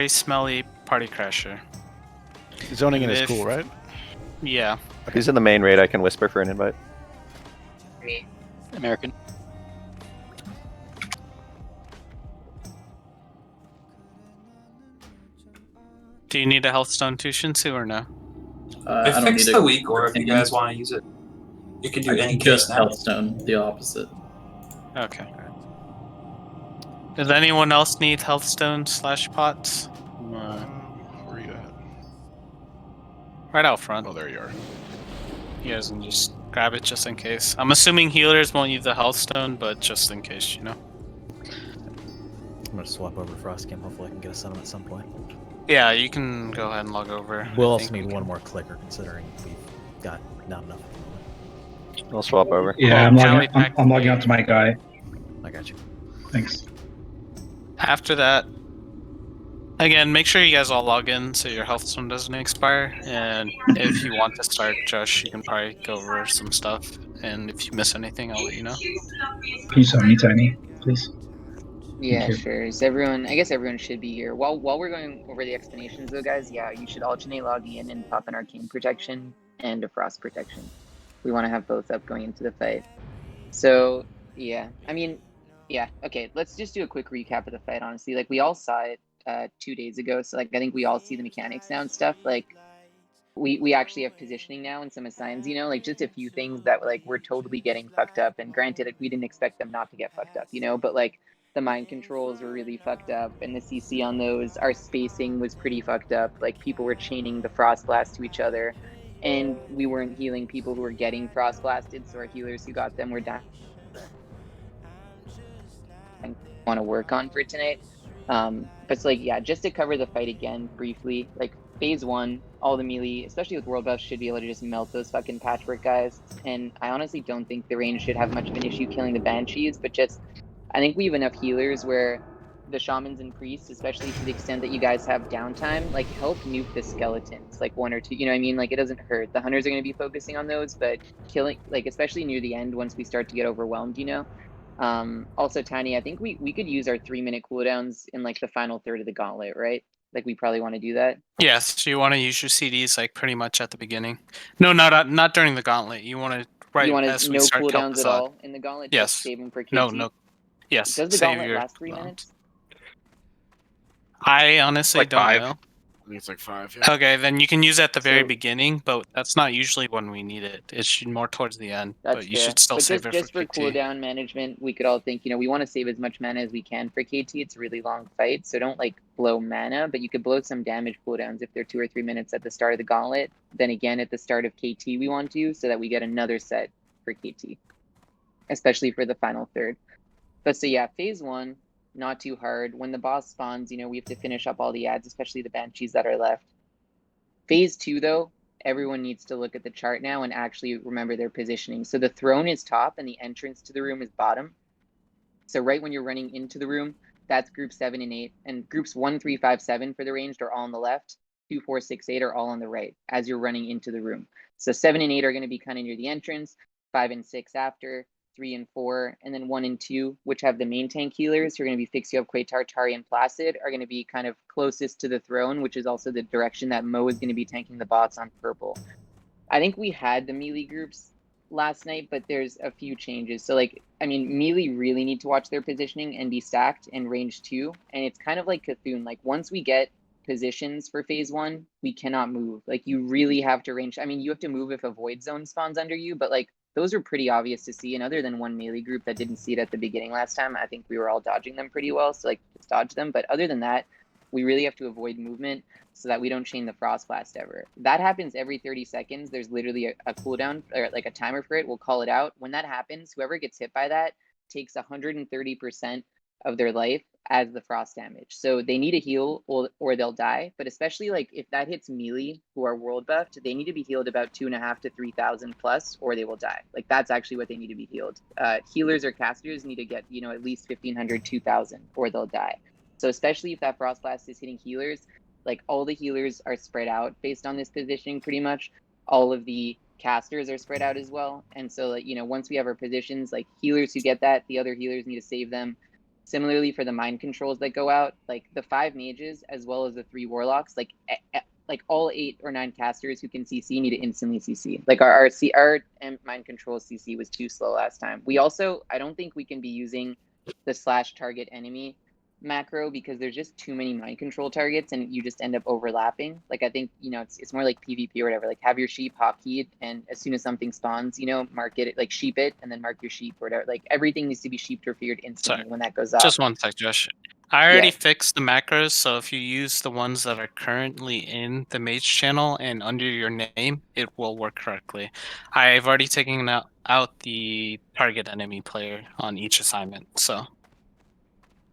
very smelly party crasher. Zoning in is cool, right? Yeah. If he's in the main raid, I can whisper for an invite. Me. American. Do you need a health stone too, Shinsu, or no? I I fixed the weak orb if you guys want to use it. You can do any case now. Healthstone, the opposite. Okay. Does anyone else need health stone / pots? Where are you at? Right out front. Oh, there you are. You guys can just grab it just in case. I'm assuming healers won't use the health stone, but just in case, you know. I'm gonna swap over Frostcam. Hopefully, I can get a summon at some point. Yeah, you can go ahead and log over. We'll also need one more clicker, considering we've got not enough. I'll swap over. Yeah, I'm logging out to my guy. I got you. Thanks. After that, again, make sure you guys all log in so your health stone doesn't expire. And if you want to start, Josh, you can probably go over some stuff. And if you miss anything, I'll let you know. Can you summon me, Tiny, please? Yeah, sure. Is everyone? I guess everyone should be here. While we're going over the explanations, though, guys, yeah, you should alternate logging in and pop an arcane protection and a frost protection. We want to have both up going into the fight. So yeah, I mean, yeah, okay. Let's just do a quick recap of the fight. Honestly, like we all saw it 2 days ago, so like I think we all see the mechanics now and stuff. Like we actually have positioning now and some assigns. You know, like just a few things that like we're totally getting fucked up. And granted, like, we didn't expect them not to get fucked up. You know, but like. The mind controls were really fucked up, and the CC on those, our spacing was pretty fucked up. Like, people were chaining the Frost Blast to each other, and we weren't healing people who were getting Frost Blasted, so our healers who got them were down. I want to work on for tonight. But it's like, yeah, just to cover the fight again briefly, like, phase 1, all the melee, especially with world buffs, should be able to just melt those fucking patchwork guys, and I honestly don't think the range should have much of an issue killing the Banshees, but just I think we have enough healers where the shamans and priests, especially to the extent that you guys have downtime, like help nuke the skeletons, like 1 or 2, you know what I mean? Like it doesn't hurt. The hunters are going to be focusing on those, but killing, like especially near the end once we start to get overwhelmed, you know? Also, Tiny, I think we could use our 3-minute cooldowns in like the final third of the gauntlet, right? Like we probably want to do that. Yes, you want to use your CDs like pretty much at the beginning. No, not during the gauntlet. You want to as we no start cooldowns at Kel'Thuzad. all in the gauntlet. Yes. Just save them for KT. No. Yes. Does the gauntlet last 3 minutes? I honestly Like don't 5. know. I think it's like 5. Yeah. Okay, then you can use it at the very beginning, but that's not usually when we need it. It's more towards the end. But you should still save it just for for KT. cooldown management, we could all think, you know, we want to save as much mana as we can for KT. It's a really long fight, so don't like blow mana, but you could blow some damage cooldowns if they're 2 or 3 minutes at the start of the gauntlet. Then again at the start of KT we want to, so that we get another set for KT, especially for the final third. But so yeah, phase 1, not too hard. When the boss spawns, you know, we have to finish up all the ads, especially the Banshees that are left. Phase 2, though, everyone needs to look at the chart now and actually remember their positioning. So the throne is top and the entrance to the room is bottom. So right when you're running into the room, that's group 7 and 8. And groups 1, 3, 5, 7 for the ranged are all on the left. 2, 4, 6, 8 are all on the right as you're running into the room. So 7 and 8 are going to be kind of near the entrance, 5 and 6 after, 3 and 4, and then 1 and 2, which have the main tank healers, who are going to be Fixio, Quatar, Tari, and Placid, are going to be kind of closest to the throne, which is also the direction that Mo is going to be tanking the bots on purple. I think we had the melee groups last night, but there's a few changes. So, like, I mean, melee really need to watch their positioning and be stacked in range 2, and it's kind of like Cthulhu. Like, once we get positions for phase 1, we cannot move. Like, you really have to range. I mean, you have to move if a void zone spawns under you, but like, those are pretty obvious to see, and other than one melee group that didn't see it at the beginning last time, I think we were all dodging them pretty well, so like, just dodge them. But other than that, we really have to avoid movement so that we don't chain the Frost Blast ever. That happens every 30 seconds. There's literally a cooldown, or like a timer for it. We'll call it out. When that happens, whoever gets hit by that takes 130% of their life as the frost damage. So they need a heal or they'll die. But especially like if that hits melee who are world buffed, they need to be healed about 2,500 to 3,000 plus, or they will die. Like that's actually what they need to be healed. Healers or casters need to get, you know, at least 1,500, 2,000, or they'll die. So especially if that frost blast is hitting healers, like all the healers are spread out based on this positioning pretty much. All of the casters are spread out as well. And so like, you know, once we have our positions, like healers who get that, the other healers need to save them. Similarly for the mind controls that go out, like the 5 mages as well as the 3 warlocks, like all 8 or 9 casters who can CC need to instantly CC. Like our mind control CC was too slow last time. We also, I don't think we can be using the /target enemy macro because there's just too many mind control targets and you just end up overlapping. Like I think, you know, it's more like PvP or whatever. Like have your sheep hotkeyed, and as soon as something spawns, you know, mark it, like sheep it, and then mark your sheep or whatever. Like everything needs to be sheep or feared instantly when that goes off. Just one sec, Josh. I already Yeah. fixed the macros, so if you use the ones that are currently in the mage channel and under your name, it will work correctly. I've already taken out the target enemy player on each assignment, so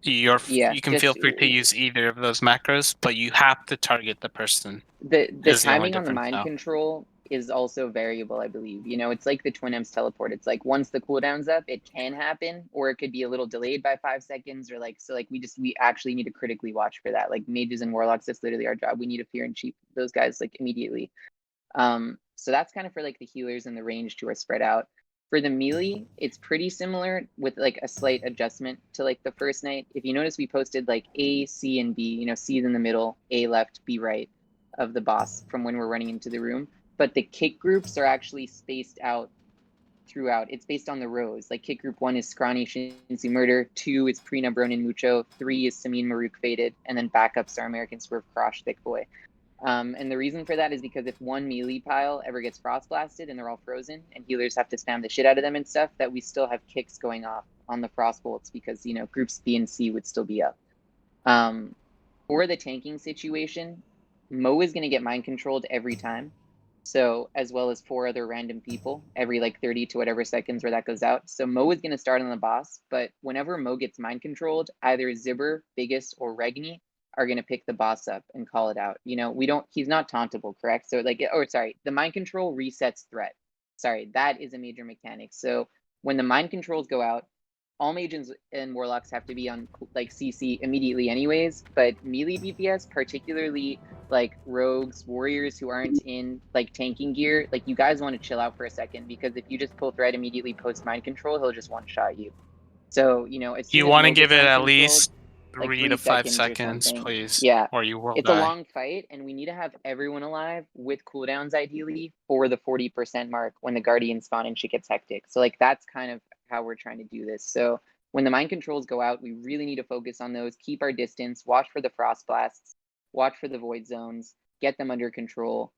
you can feel free to use either of those macros, but you have to target the person. The is the only timing on the difference mind now. control is also variable, I believe. You know, it's like the Twin M's teleport. It's like once the cooldown's up, it can happen, or it could be a little delayed by 5 seconds, or like, so like we actually need to critically watch for that. Like mages and warlocks, that's literally our job. We need to fear and cheat those guys like immediately. So that's kind of for like the healers and the ranged who are spread out. For the melee, it's pretty similar with like a slight adjustment to like the first night. If you notice, we posted like A, C, and B. You know, C is in the middle, A left, B right of the boss from when we're running into the room. But the kick groups are actually spaced out throughout. It's based on the rows. Like kick group 1 is Scrawny Shinsu Murder, 2 is Prina Bronin Mucho, 3 is Samin Maruk Faded, and then backups are American Swerve Crosh Thick Boy. And the reason for that is because if one melee pile ever gets frost blasted and they're all frozen and healers have to spam the shit out of them and stuff, that we still have kicks going off on the frost bolts because, you know, groups B and C would still be up. For the tanking situation, Mo is going to get mind controlled every time. So, as well as 4 other random people every like 30 to whatever seconds where that goes out. So Mo is going to start on the boss, but whenever Mo gets mind controlled, either Zibber, Biggest, or Regni are going to pick the boss up and call it out. You know, he's not tauntable, correct? So like, the mind control resets threat. Sorry, that is a major mechanic. So when the mind controls go out, all mages and warlocks have to be on like CC immediately anyways, but melee DPS, particularly like rogues, warriors who aren't in like tanking gear, like you guys want to chill out for a second, because if you just pull threat immediately post mind control, he'll just one-shot you. So, you know, as soon You as want to Mo give gets it mind at controlled, least like 3 3 to 5 seconds or seconds, something. please. Yeah, or you will it's die. a long fight, and we need to have everyone alive with cooldowns ideally for the 40% mark when the guardians spawn and shit gets hectic. So like that's kind of how we're trying to do this. So when the mind controls go out, we really need to focus on those, keep our distance, watch for the frost blasts, watch for the void zones, get them under control.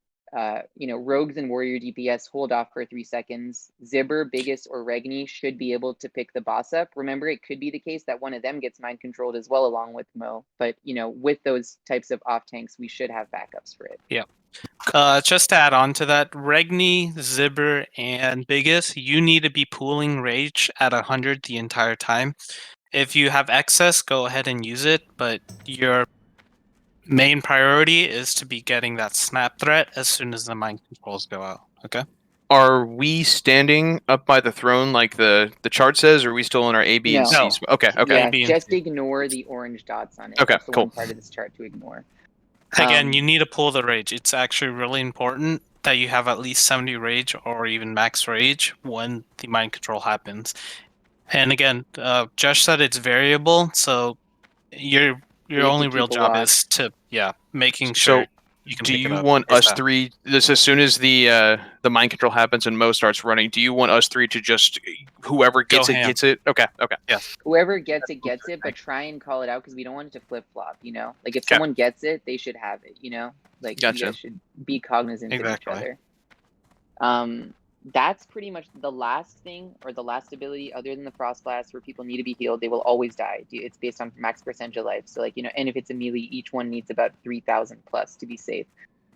You know, rogues and warrior DPS hold off for 3 seconds. Zibber, Biggest, or Regni should be able to pick the boss up. Remember, it could be the case that one of them gets mind controlled as well, along with Mo. But you know, with those types of off tanks, we should have backups for it. Yeah. Just to add on to that, Regni, Zibber, and Biggest, you need to be pooling rage at 100 the entire time. If you have excess, go ahead and use it, but your main priority is to be getting that snap threat as soon as the mind controls go out. Okay. Are we standing up by the throne like the chart says, or are we still in our A, B, and No. C? Okay, okay. Yeah, A, B, and just C. ignore the orange dots on it. Okay, That's the cool. one part of this chart to ignore. Again, you need to pull the rage. It's actually really important that you have at least 70 rage or even max rage when the mind control happens. And again, Josh said it's variable, so your only real job is to making sure you can do pick it you up. want us ASAP. 3 this as soon as the mind control happens and Mo starts running, do you want us 3 to just whoever gets Go it ham. gets it? Okay. Yes. Whoever gets it, but try and call it out because we don't want it to flip flop, you know? Like if someone gets it, they should have it, you know? Like you guys should be cognizant of each other. That's pretty much the last thing or the last ability other than the frost blast where people need to be healed. They will always die. It's based on max percentage of life. So like, you know, and if it's a melee, each one needs about 3,000 plus to be safe.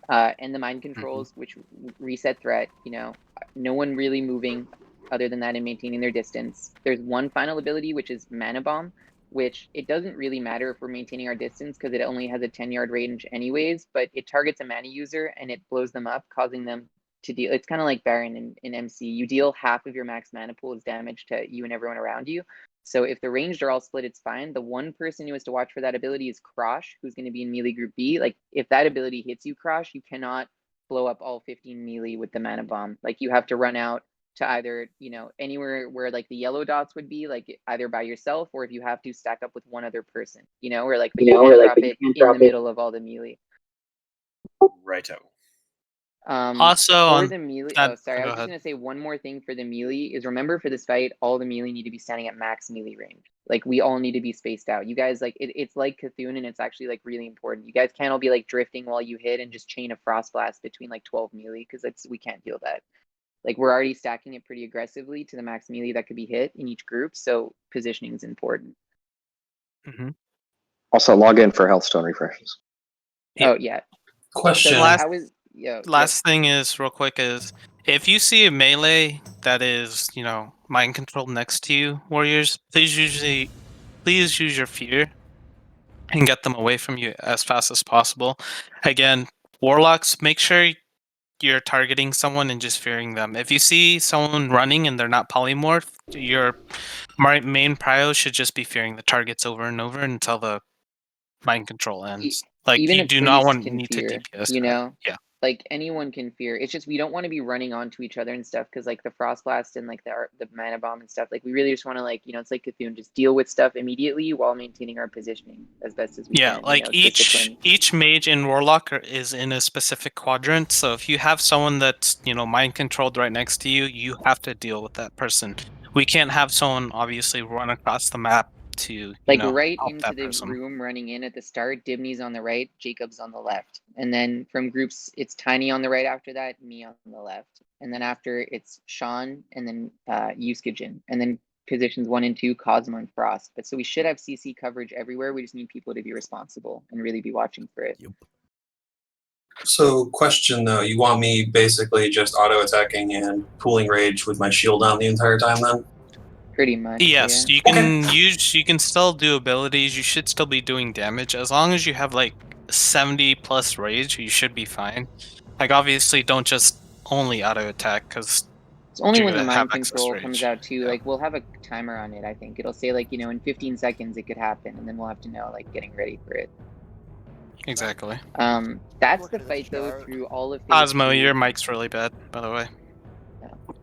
And the mind controls, which reset threat, you know, no one really moving other than that and maintaining their distance. There's one final ability, which is Mana Bomb, which it doesn't really matter if we're maintaining our distance because it only has a 10-yard range anyways, but it targets a mana user and it blows them up, causing them to deal. It's kind of like Baron in MC. You deal half of your max mana pool as damage to you and everyone around you. So if the ranged are all split, it's fine. The one person who has to watch for that ability is Krosh, who's going to be in melee group B. Like if that ability hits you, Krosh, you cannot blow up all 15 melee with the mana bomb. Like you have to run out, to either, you know, anywhere where like the yellow dots would be, like either by yourself or if you have to stack up with one other person, you know, or like you can't drop it in the middle of all the melee. Righto. Also, for on the melee, that, oh sorry, I go was just ahead. gonna say one more thing for the melee is remember for this fight, all the melee need to be standing at max melee range. Like we all need to be spaced out. You guys like it's like Cthulhu and it's actually like really important. You guys can't all be like drifting while you hit and just chain a frost blast between like 12 melee because we can't deal that. Like we're already stacking it pretty aggressively to the max melee that could be hit in each group, so positioning is important. Also, log in for Healthstone refreshes. Yeah. Oh yeah. Question. So Last- how is Last thing is real quick is if you see a melee that is, you know, mind controlled next to you, warriors, please use your fear and get them away from you as fast as possible. Again, warlocks, make sure you're targeting someone and just fearing them. If you see someone running and they're not polymorph, your main prio should just be fearing the targets over and over until the mind control ends. Like even you a do not priest can need to fear, DPS. you know? Yeah. Like anyone can fear. It's just we don't want to be running onto each other and stuff because like the frost blast and like the mana bomb and stuff. Like we really just want to like, you know, it's like Cthulhu, just deal with stuff immediately while maintaining our positioning as best as we Yeah, can. like you know, discipline. each mage in warlock is in a specific quadrant. So if you have someone that's, you know, mind controlled right next to you, you have to deal with that person. We can't have someone obviously run across the map to Like you know, right help into that the person. room running in at the start, Dibney's on the right, Jacob's on the left. And then from groups, it's Tiny on the right after that, me on the left. And then after it's Sean and then Euskijin. And then positions 1 and 2, Cosmo and Frost. But so we should have CC coverage everywhere. We just need people to be responsible and really be watching for it. So, question though, you want me basically just auto attacking and pooling rage with my shield on the entire time then? Pretty much. Yes, yeah. you can you can still do abilities. You should still be doing damage as long as you have like 70 plus rage. You should be fine. Like obviously, don't just only auto attack because It's only you're when the gonna have mind excess control rage. comes out too. Yeah. Like we'll have a timer on it. I think it'll say like, you know, in 15 seconds it could happen, and then we'll have to know like getting ready for it. Exactly. That's the fight though through all of phase Cosmo, 2. your mic's really bad, by the way. Yeah.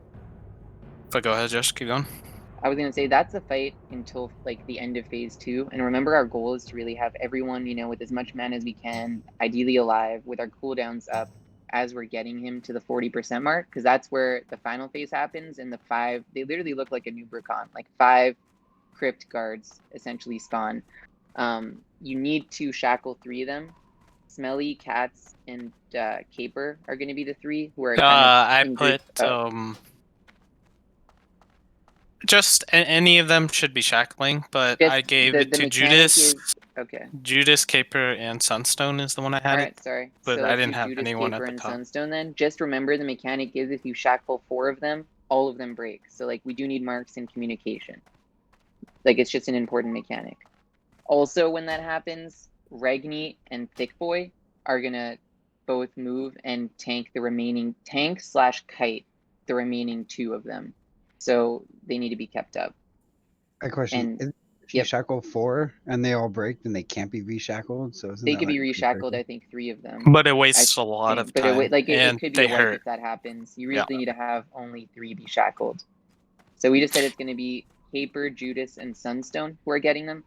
But go ahead, Josh. Keep going. I was gonna say that's the fight until like the end of phase 2. And remember, our goal is to really have everyone, you know, with as much mana as we can, ideally alive, with our cooldowns up as we're getting him to the 40% mark, because that's where the final phase happens. And the 5, they literally look like a new Bricon, like 5 crypt guards essentially spawn. You need to shackle 3 of them. Smelly, Cats, and Caper are going to be the 3 who are kind of. I in put group, just any of them should be shackling, but just I gave the it to mechanic Judas. is okay. Judas, Caper, and Sunstone is the one I had. All right, sorry. But so I let's didn't do have Judas, anyone Caper, at the and top. Sunstone then. Just remember the mechanic is if you shackle 4 of them, all of them break. So like we do need marks and communication. Like it's just an important mechanic. Also, when that happens, Regni and Thick Boy are gonna both move and tank the remaining tank/kite, the remaining 2 of them. So they need to be kept up. A question. And If you shackle 4 and they all break, then they can't be reshackled. So isn't they that could be like reshackled, I think 3 of them. But it wastes a lot of But time. it and could be they a wipe hurt. if that happens. You really need to have only 3 be shackled. So we just said it's going to be Caper, Judas, and Sunstone who are getting them.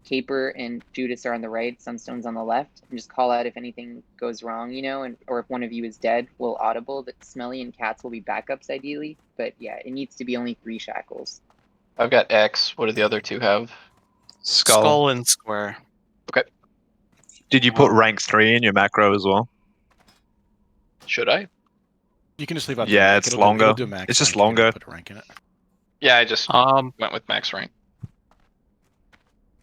Caper and Judas are on the right, Sunstone's on the left. And just call out if anything goes wrong, you know, and or if one of you is dead, we'll audible. That Smelly and Cats will be backups ideally. But yeah, it needs to be only 3 shackles. I've got X. What do the other 2 have? Skull and Square. Okay. Did you put rank 3 in your macro as well? Should I? You can just leave out. Yeah, the rank. it's It'll longer. Do max It's just rank if you don't longer. Put a rank in it. Yeah, I just went with max rank.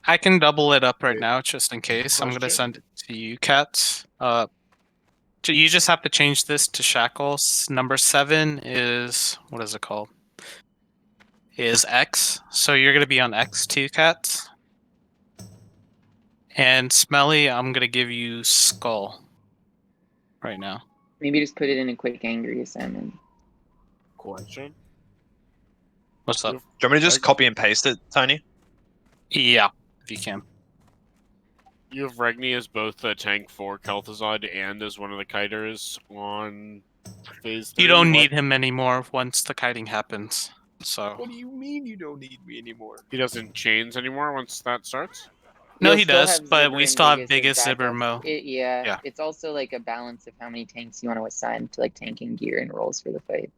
I can double it up right now just in case. I'm gonna send it to you, Cats. You just have to change this to shackles. Number 7 is what is it called? Is X. So you're gonna be on X2, Cats. And Smelly, I'm gonna give you Skull right now. Maybe just put it in a quick angry assignment. Question. What's up? Do you want me to just copy and paste it, Tony? Yeah, if you can. You have Regni as both a tank for Kel'Thuzad and as one of the kiters on Phase You 3, don't what? need him anymore once the kiting happens. So What do you mean you don't need me anymore? He doesn't chains anymore once that starts? no, You'll he still does, have but Zibber we and still have Biggest as biggest Zibber backups. Mo. Yeah. It's also like a balance of how many tanks you want to assign to like tanking gear and rolls for the fight.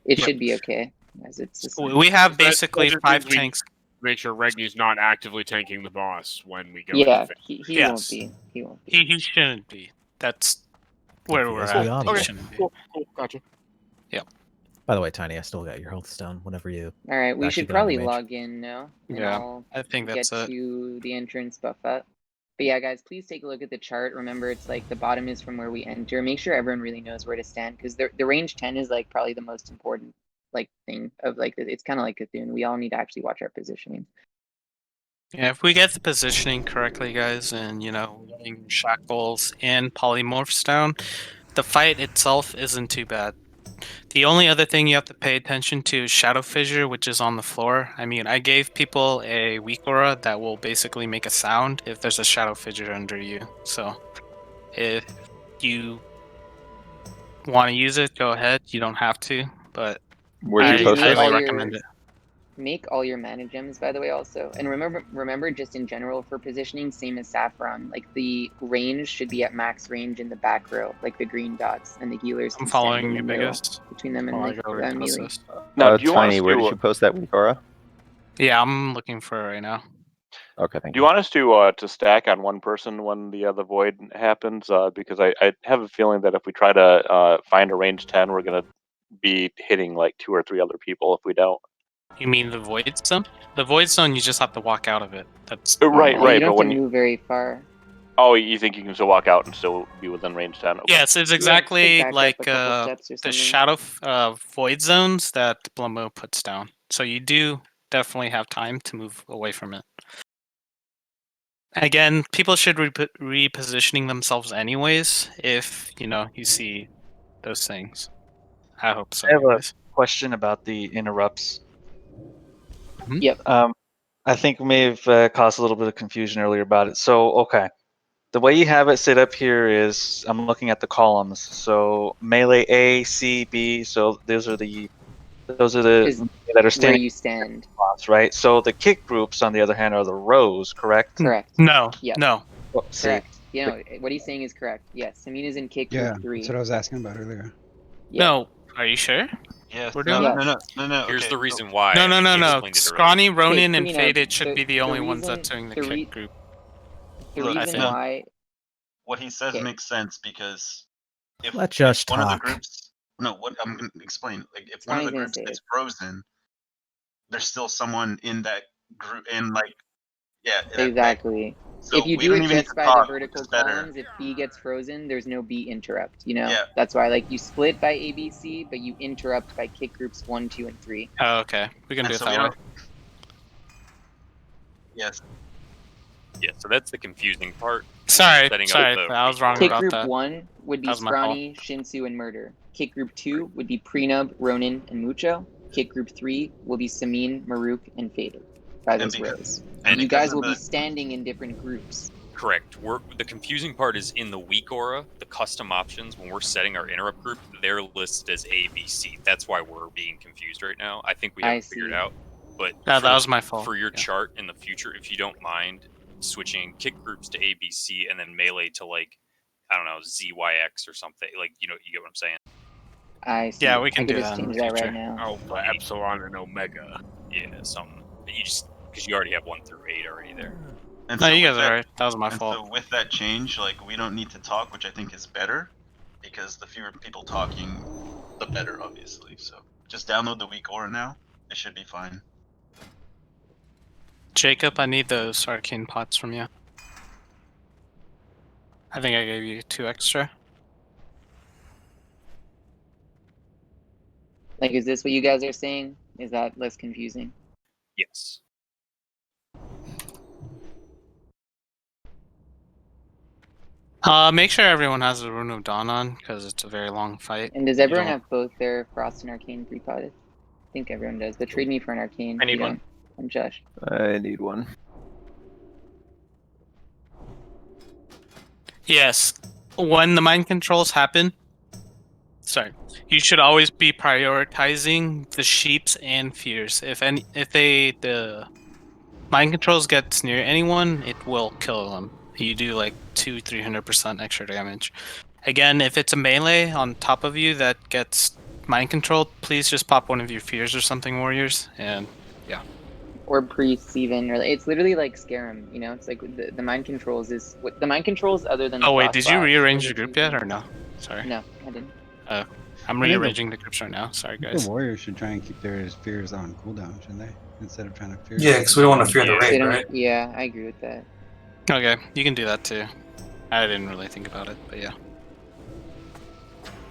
It Yep. should be okay as it's assigned. We have That basically just 5 means we tanks. Make sure Regni's not actively tanking the boss when we go Yeah, into phase. he Yes. won't be. He won't be. He shouldn't be. That's where we're Yes, we at. are. He Okay, shouldn't be. Cool, gotcha. By the way, Tiny, I still got your health stone whenever you. All right, we Actually should get on probably your mage. log in now, and Yeah, I'll I think get that's it. to the entrance buff up. But yeah, guys, please take a look at the chart. Remember, it's like the bottom is from where we enter. Make sure everyone really knows where to stand, because the range 10 is like probably the most important like thing of like it's kind of like Cthulhu. We all need to actually watch our positioning. Yeah, if we get the positioning correctly, guys, and getting shackles and polymorphs down, the fight itself isn't too bad. The only other thing you have to pay attention to is Shadow Fissure, which is on the floor. I mean, I gave people a weak aura that will basically make a sound if there's a Shadow Fissure under you. So, if you want to use it, go ahead. You don't have to, but Where'd you I post this? highly recommend it. Make all your mana gems, by the way, also. And remember, just in general for positioning, same as Saffron, like the range should be at max range in the back row, like the green dots, and the healers I'm can stand following in you, the middle biggest. between them and Oh, I like gotta repost melee. this. Now, do you want Tiny, us where did to? you post that weak aura? Yeah, I'm looking for it right now. Okay, thank Do you want us to stack on one person when the void happens? Because I have a feeling that if we try to find a range 10, we're gonna be hitting like 2 or 3 other people if we don't. You mean the Void Zone? The Void Zone, you just have to walk out of it. That's Right. You But don't have when to move very far. oh, you think you can still walk out and still be within range 10? Okay. Yes, it's Yeah, exactly just, back like up a couple steps or the something. shadow void zones that Blumbo puts down. So you do definitely have time to move away from it. Again, people should repositioning themselves anyways if you see those things. I hope so. I have Anyways. a question about the interrupts. Yep. I think we may have caused a little bit of confusion earlier about it. So, okay. The way you have it set up here is, I'm looking at the columns. So melee A, C, B. So those are the Is that are where standing you stand. spots, right? So the kick groups, on the other hand, are the rows, correct? Correct. No. Yep. No. Oh, see, Correct. What he's saying is correct. Yes, Samina's in kick Yeah, group 3. that's what I was asking about earlier. Yeah. No. Are you sure? Yeah, We're doing no. Here's okay, the reason why. No. He explained it earlier. Scrawny, Ronin, and Prina, Faded should the- be the the only ones reason- that's doing the the kick re- group. The Look, reason no. why. What he says Okay. makes sense because if Let Josh one of the talk. groups, no, what I'm going to explain, like if one of Scrawny's the gonna groups say is it. frozen, there's still someone in that group, and like, yeah, Exactly. so if you we do don't it even need just to by talk, the vertical it's better. columns, if B gets frozen, there's no B interrupt. Yeah. That's why like you split by ABC, but you interrupt by kick groups 1, 2, and 3. Oh, okay. We can And do it so that we way. don't. Yes. Yeah, so that's the confusing part. Sorry, Setting up sorry. the I was wrong Kick about group that. 1 would be That was my fault. Scrawny, Shinsu, and Murder. Kick group 2 would be Prenub, Ronin, and Mucho. Kick group 3 will be Samin, Maruk, and Faded by those rows. and You because guys of will the- be standing in different groups. Correct. The confusing part is in the weak aura, the custom options, when we're setting our interrupt group, they're listed as A, B, C. That's why we're being confused right now. I think we have it figured out. But that was my fault. For your chart in the future, if you don't mind switching kick groups to A, B, C, and then melee to like, I don't know, Z, Y, X or something. Like, you get what I'm saying? I see. Yeah, we can I could do just that in change the that right future. now. Alpha, Epsilon, and Omega. Yeah, something. You just because you already have 1 through 8 already there. And No, so you with guys that- are right. That was my and fault. So with that change, like we don't need to talk, which I think is better, because the fewer people talking, the better, obviously. So just download the weak aura now. It should be fine. Jacob, I need those arcane pots from you. I think I gave you 2 extra. Like, is this what you guys are saying? Is that less confusing? Yes. Make sure everyone has the Rune of Dawn on, because it's a very long fight. And does You everyone don't- have both their Frost and Arcane pre-potted? I think everyone does, but trade me for an Arcane. I need if you one. don't. I'm Josh. I need one. Yes. When the mind controls happen, sorry. You should always be prioritizing the sheeps and fears. If the mind controls gets near anyone, it will kill them. You do like 200-300% extra damage. Again, if it's a melee on top of you that gets mind controlled, please just pop one of your fears or something, warriors, and yeah. Or priests even, or it's literally like Scarum, you know. It's like the mind controls is what the mind controls other than the Oh wait, frost did you bots, rearrange those the are two group yet things. or no? Sorry. No, I didn't. I'm I think rearranging the groups right now. Sorry, the guys. warriors should try and keep their fears on cooldown, shouldn't they? Instead of trying to fear. Yeah, because we don't want to fear the They raid, don't. right? Yeah, I agree with that. Okay, you can do that too. I didn't really think about it, but yeah.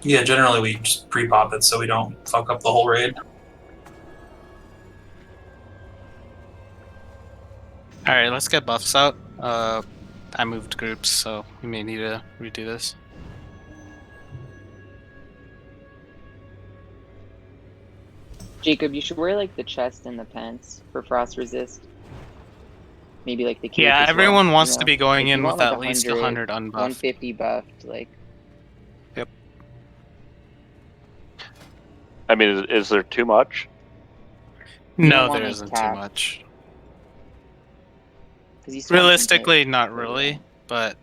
Yeah, generally we just pre-pop it so we don't fuck up the whole raid. All right, let's get buffs out. I moved groups, so we may need to redo this. Jacob, you should wear like the chest and the pants for frost resist. Maybe like the cape Yeah, as well, everyone wants you know? to be going Like, you in want, with like, at least 100 unbuffed. 150 buffed, like. Yep. I mean, is there too much? No, want, there like, isn't too cap. much. 'Cause you still want some Realistically, hit, not but, really, yeah. but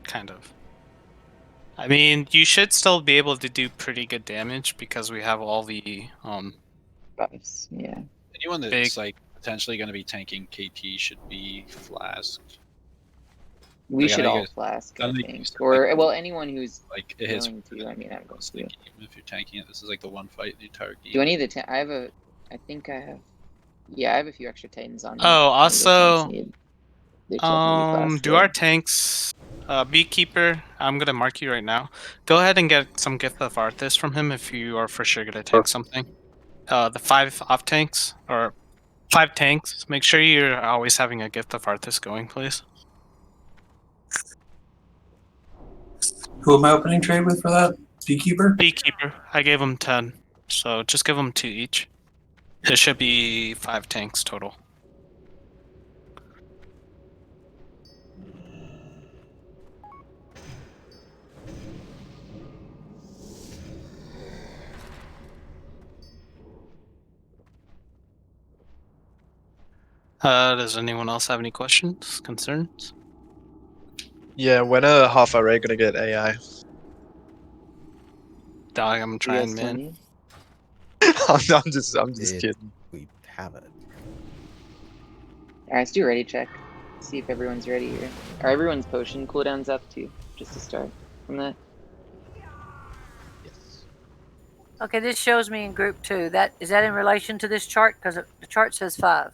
kind of. I mean, you should still be able to do pretty good damage because we have all the buffs. Yeah. Anyone that's big. like potentially going to be tanking KT should be flasked. We Like, I should know you all guys- flask, I I know you think. said, Or, like, well, anyone who's like it hits willing to. I mean, I'm going to. even if you're tanking it. This is like the one fight in the entire game. Do I need the I have a. I think I have. Yeah, I have a few extra Titans on me. Oh, Maybe the tanks also, need- they should definitely be flasked, do though. our tanks, Beekeeper, I'm gonna mark you right now. Go ahead and get some Gift of Arthas from him if you are for sure gonna tank something. The 5 off tanks, or 5 tanks, make sure you're always having a Gift of Arthas going, please. Who am I opening trade with for that? Beekeeper? Beekeeper, I gave him 10, so just give him 2 each. It should be 5 tanks total. Does anyone else have any questions, concerns? Yeah, when are half array gonna get AI? Dog, I'm trying, man. I'm just kidding. We have it. Alright, let's do a ready check. See if everyone's ready here. Are everyone's potion cooldowns up too? Just to start from that. Okay, this shows me in group 2. Is that in relation to this chart? Because the chart says 5.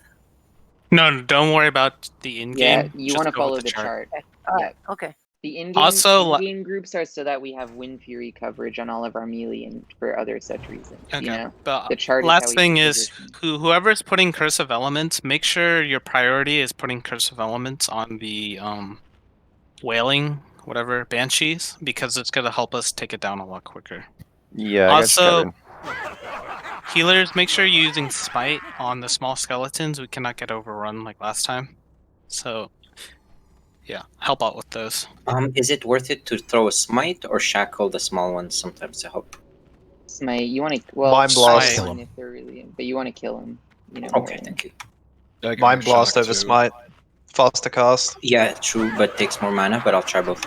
No, don't worry about the in-game. Yeah, you just want to go with follow the chart. Okay. All Yeah. right. Okay. The in-game Also, in-game groups are so that we have Wind Fury coverage on all of our melee and for other such reasons. Okay, You know, but the chart. last is how we thing pick is positions. whoever's putting Cursive Elements, make sure your priority is putting Cursive Elements on the Wailing, whatever, Banshees, because it's gonna help us take it down a lot quicker. Yeah, I Also, got healers, make sure you're using Smite on the small skeletons. We cannot get overrun like last time. So, yeah, help out with those. Is it worth it to throw a smite or shackle the small ones sometimes to help? Smite. You want to Mind blast. Smite if they're really, but you want to kill them. You know. Okay, thank you. Mind blast over smite. Faster cast. Yeah, true, but takes more mana. But I'll try both.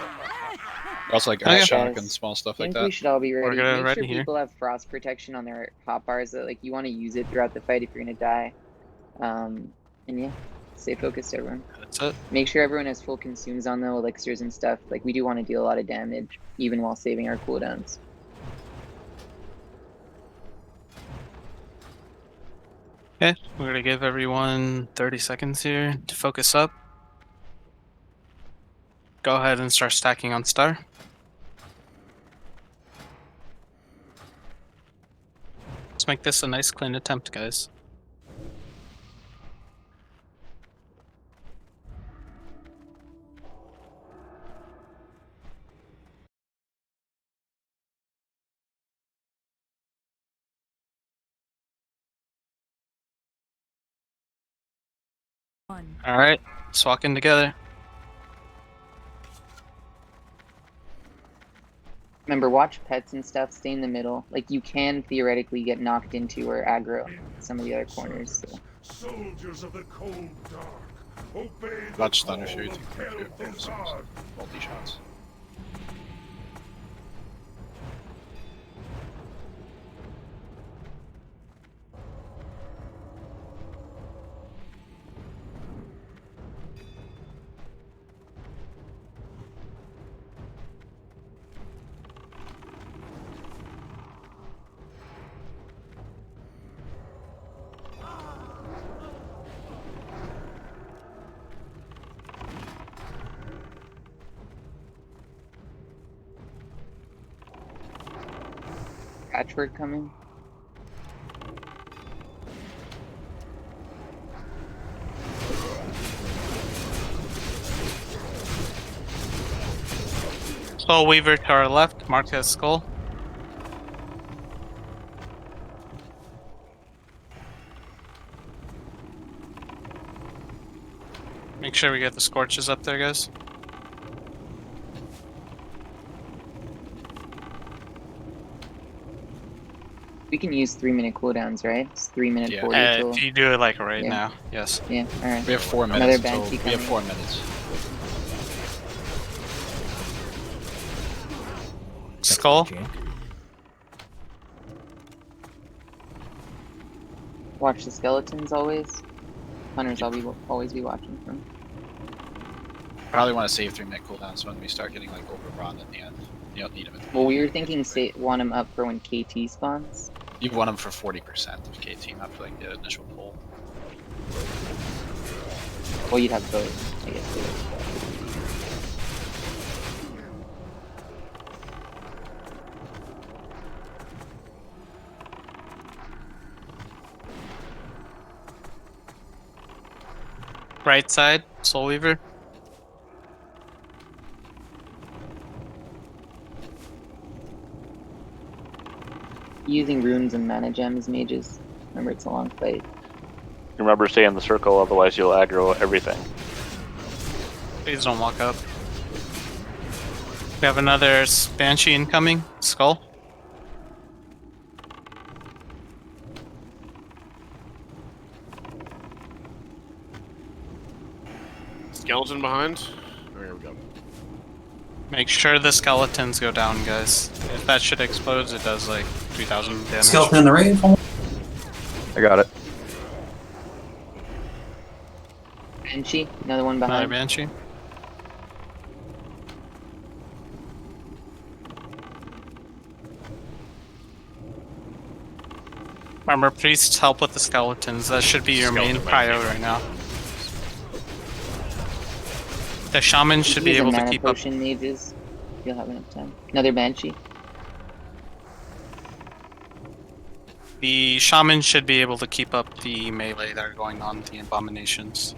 Also, like Okay. shock and small stuff I like think we that. should all be ready. gonna Make ready sure here. people have frost protection on their hotbars. That like you want to use it throughout the fight if you're gonna die. And yeah, stay focused, everyone. That's it. Make sure everyone has full consumes on the elixirs and stuff. Like we do want to deal a lot of damage, even while saving our cooldowns. Okay, we're gonna give everyone 30 seconds here to focus up. Go ahead and start stacking on star. Let's make this a nice clean attempt, guys. All right, let's walk in together. Remember, watch pets and stuff. Stay in the middle. Like you can theoretically get knocked into or aggro some of the other corners. So. Soldiers of the cold dark, obey the Watch call Thunder Fury of Hell God. multi shots. Patchwork coming. Soul Weaver to our left, mark as skull. Make sure we get the scorches up there, guys. We can use 3-minute cooldowns, right? It's 3-minute 40 till. If you do it like right Yeah. now, yes. Yeah, alright. We have 4 Another minutes. Banshee We have coming. 4 minutes. Skull. Watch the skeletons always. Hunters I'll be always be watching from. Probably want to save 3-minute cooldowns when we start getting like overrun at the end. You don't need them. Well, we were thinking want them up for when KT spawns. You want them for 40% of KT, not for like the initial pull. Well, you'd have both, I guess. Right side, Soul Weaver. Using runes and mana gems, mages. Remember, it's a long fight. Remember, stay in the circle, otherwise you'll aggro everything. Please don't walk up. We have another Banshee incoming. Skull. Skeleton behind. Oh, here we go. Make sure the skeletons go down, guys. If that shit explodes, it does like 3,000 damage. Skeleton in the raid. I got it. Banshee, another one Another behind. Banshee. Remember, priests help with the skeletons. That should be your main prio right now. The shaman should be Use a able to mana keep up. potion, mages. You'll have enough time. Another Banshee. The shaman should be able to keep up the melee that are going on with the abominations.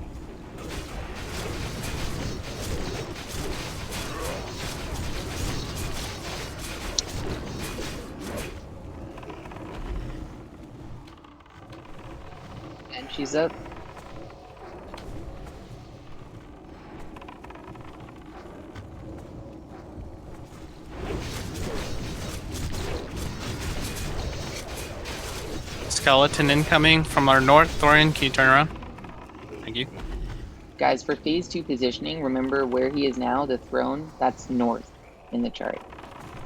Banshee's up. Skeleton incoming from our north. Thorian, can you turn around? Thank you. Guys, for phase 2 positioning, remember where he is now, the throne, that's north in the chart.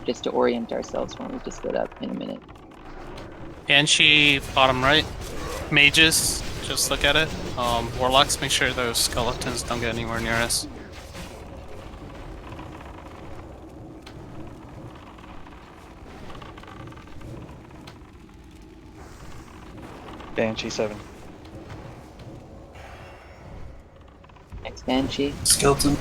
Just to orient ourselves when we have to split up in a minute. Banshee, bottom right. Mages, just look at it. Warlocks, make sure those skeletons don't get anywhere near us. Banshee 7. Next Banshee. Skeleton.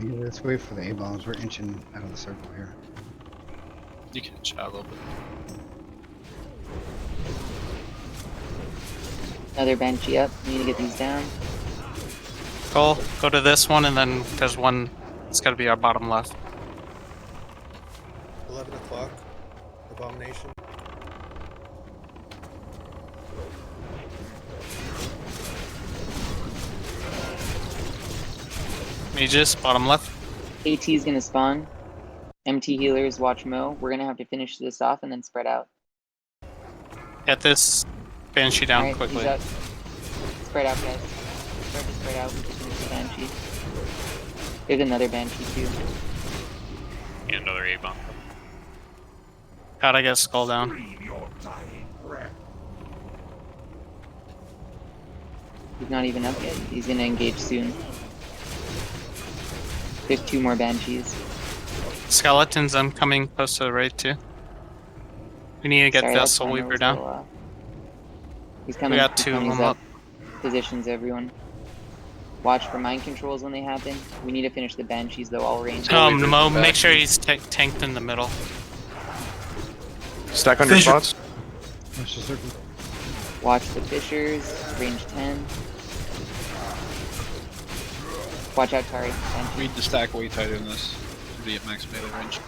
Let's wait for the A-bombs. We're inching out of the circle here. You can chat a little bit. Another Banshee up. We need to get these down. Go to this one, and then there's one. It's got to be our bottom left. 11 o'clock. Abomination. Mages, bottom left. AT is gonna spawn. MT healers watch Mo. We're gonna have to finish this off and then spread out. Get this Banshee down Alright, quickly. he's up. Spread out, guys. Start to spread out. We can finish the Banshee. There's another Banshee too. And another A-bomb. Gotta get Skull down. He's not even up yet. He's gonna engage soon. There's 2 more Banshees. Skeletons, I'm coming close to the right too. We need to get Sorry, that Vessel timer Weaver was a down. little off. He's coming. got he's 2 of coming, he's them up. Positions, everyone. Watch for mind controls when they happen. We need to finish the Banshees though, all range. Mo, make sure he's tanked in the middle. Stack on your spots. Watch the Fishers, range 10. Watch out, Tari. Banshee. Read the stack way tighter than this to be at max melee range.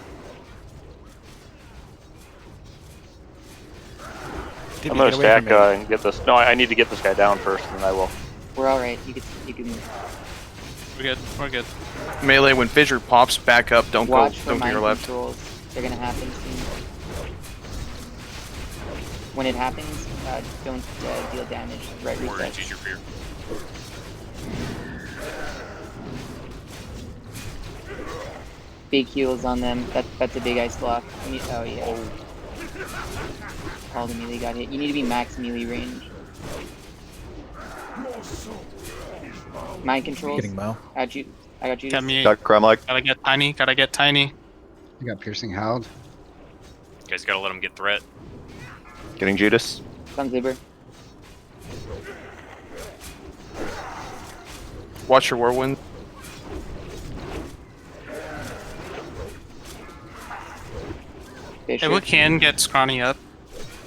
I'm gonna stack and get this. No, I need to get this guy down first, and then I will. We're alright. You can. We're good. We're good. Melee, when Fissure pops, back up. Don't Watch go. for Don't to mind your left. controls. They're gonna happen soon. When it happens, don't deal damage. Right reset. Use your fear. Big heals on them. That's a big ice block. Oh yeah. All the melee got hit. You need to be max melee range. Mind controls. Getting Mo. I got you. Get me. Gremlike. Gotta get tiny. Gotta get tiny. You got piercing howled. You guys gotta let him get threat. Getting Judas. Sunzibber. Watch your whirlwind. If we can get Scrawny up.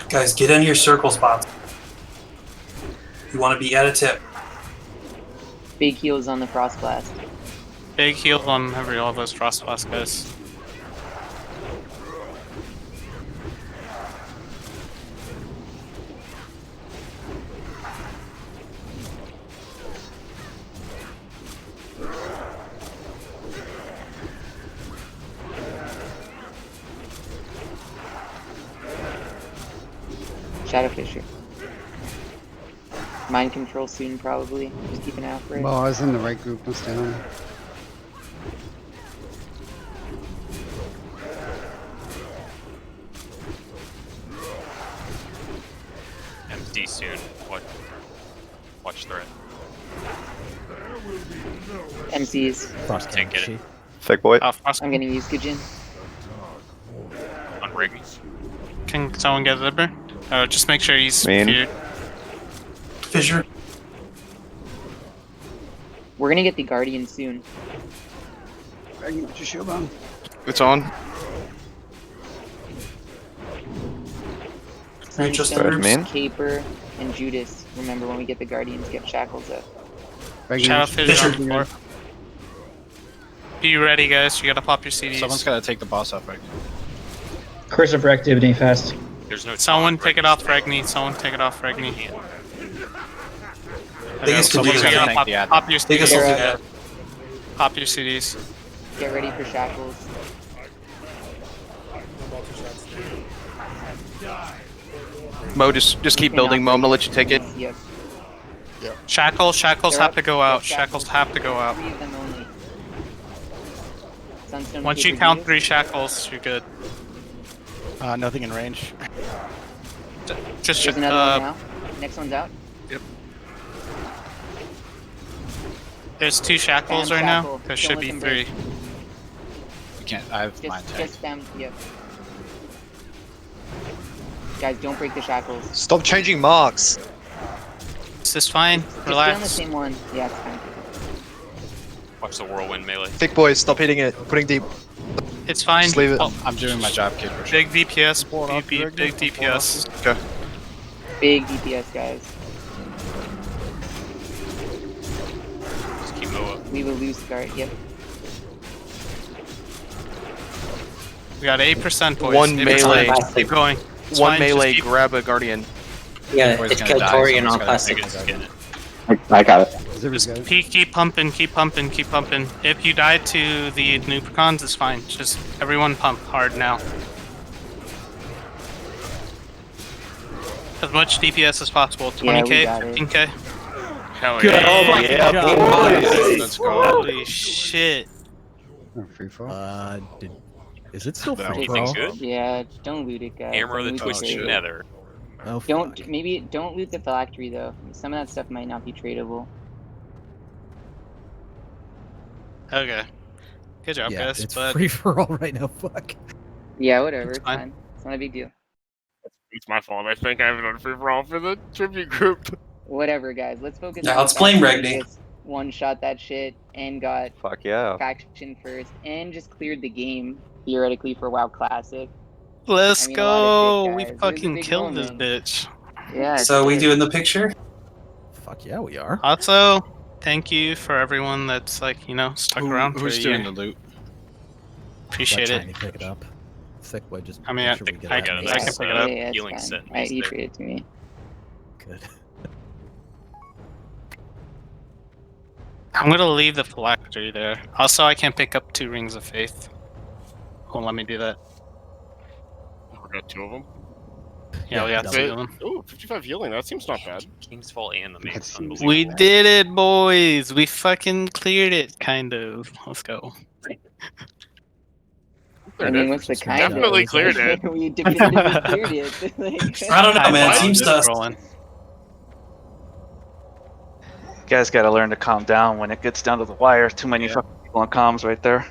Guys, get into your circle spots. You want to be at a tip. Big heals on the Frost Blast. Big heal on every all those Frost Blast guys. Shadow Fisher. Mind control soon, probably. Just keep an eye out for it. Well, I was in the right group. Don't stay on. MD soon. Watch threat. MCs. Frost Can't get it. Thick boy. I'm gonna use Gujin. On Rig. Can someone get Zibber? Just make sure he's Mean. feared. Fissure. We're gonna get the Guardian soon. Put your shield on. It's on. Sunstone, Caper, and Judas. Remember, when we get the Guardians, get Shackles up. Shadow Fisher on the floor. Be ready, guys. You gotta pop your CDs. Someone's gotta take the boss off right now. Cursor for activity, fast. There's no. Someone take it off Regni. Someone take it off Regni. Biggest can do Someone's that. gotta pop your Biggest will do CDs. that. Pop your CDs. Get ready for Shackles. Mo, just keep building. Mo, I'm gonna let you take it. Yep. Shackles They're have up. to go out. Yep, Shackles have to go out. 3 of them only. Sunstone, Once Caper, you count Judas. 3 shackles, you're good. Nothing in range. Just There's another one now. Next one's out. There's 2 shackles Bam, right now. shackle. There Don't should let be them 3. break. We can't. I have mine tagged. Just them. Yep. Guys, don't break the shackles. Stop changing marks. This is fine. Just stay on the Relax. same one. Yeah, it's fine. Watch the whirlwind melee. Thick boys, stop hitting it. Putting deep. It's fine. Just leave it. Oh, I'm doing my job, kid. big DPS. Big DPS. Okay. Big DPS, guys. Just keep Mo up. We will lose guard. Yep. We got 8%, boys. One 8%. melee. Keep going. It's One fine, just melee. keep- Grab a guardian. Yeah, Boy's it's gonna killed die, Tori and someone's I'll gotta pass take it. it. I got it. Just keep pumping, keep pumping, keep pumping. If you die to the Nupricons, it's fine. Just everyone pump hard now. As much DPS as possible. 20k, 15k. Hell Good. yeah. Oh my Yeah, God. boys. Let's go. Holy shit. Free for all? Is it still free for Anything all? good? Yeah, don't loot it, guys. Hammer of Don't the loot Twisted crate. Nether. Oh, Don't fuck. maybe don't loot the phylactery though. Some of that stuff might not be tradable. Okay. Good job, Yeah, guys. it's But free for all right now. Fuck. Yeah, whatever. It's It's fine. fine. It's not a big deal. It's my fault. I think I haven't done free for all for the tribute group. Whatever, guys. Let's focus Now on let's the fact blame that we Regni. just one-shot that shit and got Fuck yeah. faction first and just cleared the game theoretically for WoW Classic. let's I mean, a lot of go. shit, We guys. It was a fucking big killed this moment. bitch. Yeah. So we shit. doing the picture? Fuck yeah, we are. Also, thank you for everyone that's like, stuck around for a Who's doing year. the loot? Appreciate Let it. Tiny pick it up. Thick boy, just I mean, make sure we get I that got it. mace. I can pick it up. Yeah, it's Healing fine. set Alright, he there. traded to me. Good. I'm gonna leave the phylactery there. Also, I can't pick up 2 rings of faith. Won't let me do that. We got 2 of them. Yeah, we got 2 of them. Ooh, 55 healing. That seems not bad. King's Fall and the Mace. seems We Unbelievable. did it, boys. We fucking cleared it, kind of. Let's go. I mean, what's the kind Definitely of? cleared it. We definitively cleared it. Like, I don't know, man. know, Seems just sus. scrolling. You guys got to learn to calm down when it gets down to the wire. Too many fucking people on comms right there.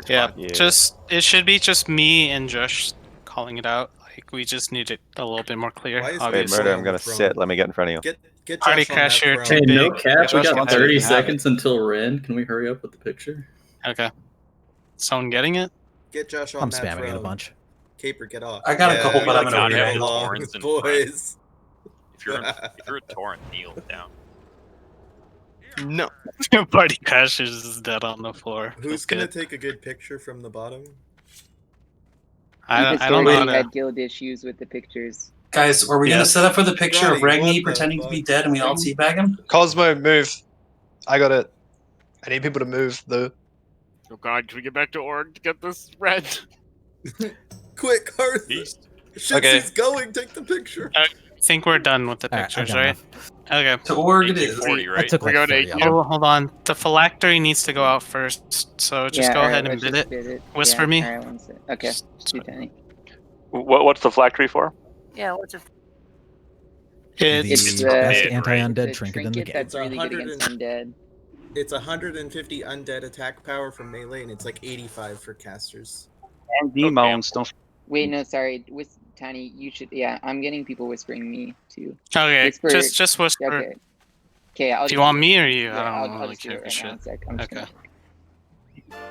Yeah, Yeah. it should be just me and Josh calling it out. Like, we just need it a little bit more clear. Why is Wait, Obviously. Murder, on I'm the gonna throne? sit. Let me get in front of you. Get Party Josh on that Crasher, throne. too Hey, no big. cap. We Josh got can have it, 30 you can have seconds until Ren. Can we hurry up with the picture? Okay. Someone getting it? Get Josh on I'm that spamming throne. it a bunch. Caper, get off. I got a couple, we but I'm like gonna to read read it. along, Torrents and boys. If you're a torrent, kneel down. No. Party Crashers is dead on the floor. Who's Feels gonna good. take a good picture from the bottom? I don't know historically how to. had guild issues with the pictures. Guys, are we gonna Yes. set up for the picture of Roddy, what Regni the pretending to be fuck? dead and we all teabag him? Cosmo, move. I got it. I need people to move, though. Oh god, can we get back to org to get this red? Quick, Hearth! Beast. Shit, Okay. he's going. Take the picture. I think we're done with the Alright, I pictures, got right? enough. Okay. To org it is. 40, I right? took We like go to 30 of AQ. them. Oh, hold on. The phylactery needs to go out first, so just Yeah, go alright, ahead and let's bid just it. bid it. Whisper Yeah, me. Alright, one sec. Okay, too tiny. What's the phylactery for? Yeah, what's it? It's The best anti-undead It's a trinket in the game. that's really good 100 against undead. It's 150 undead attack power for melee, and it's like 85 for casters. And demons, don't. Wait, no, sorry. With Tiny, you should. Yeah, I'm getting people whispering me too. okay. Whisper. Just whisper. Okay. Okay. I'll Do you just want do it. me or you? Yeah, I don't I'll really just do care it for right shit. now. One sec. I'm just Okay. gonna...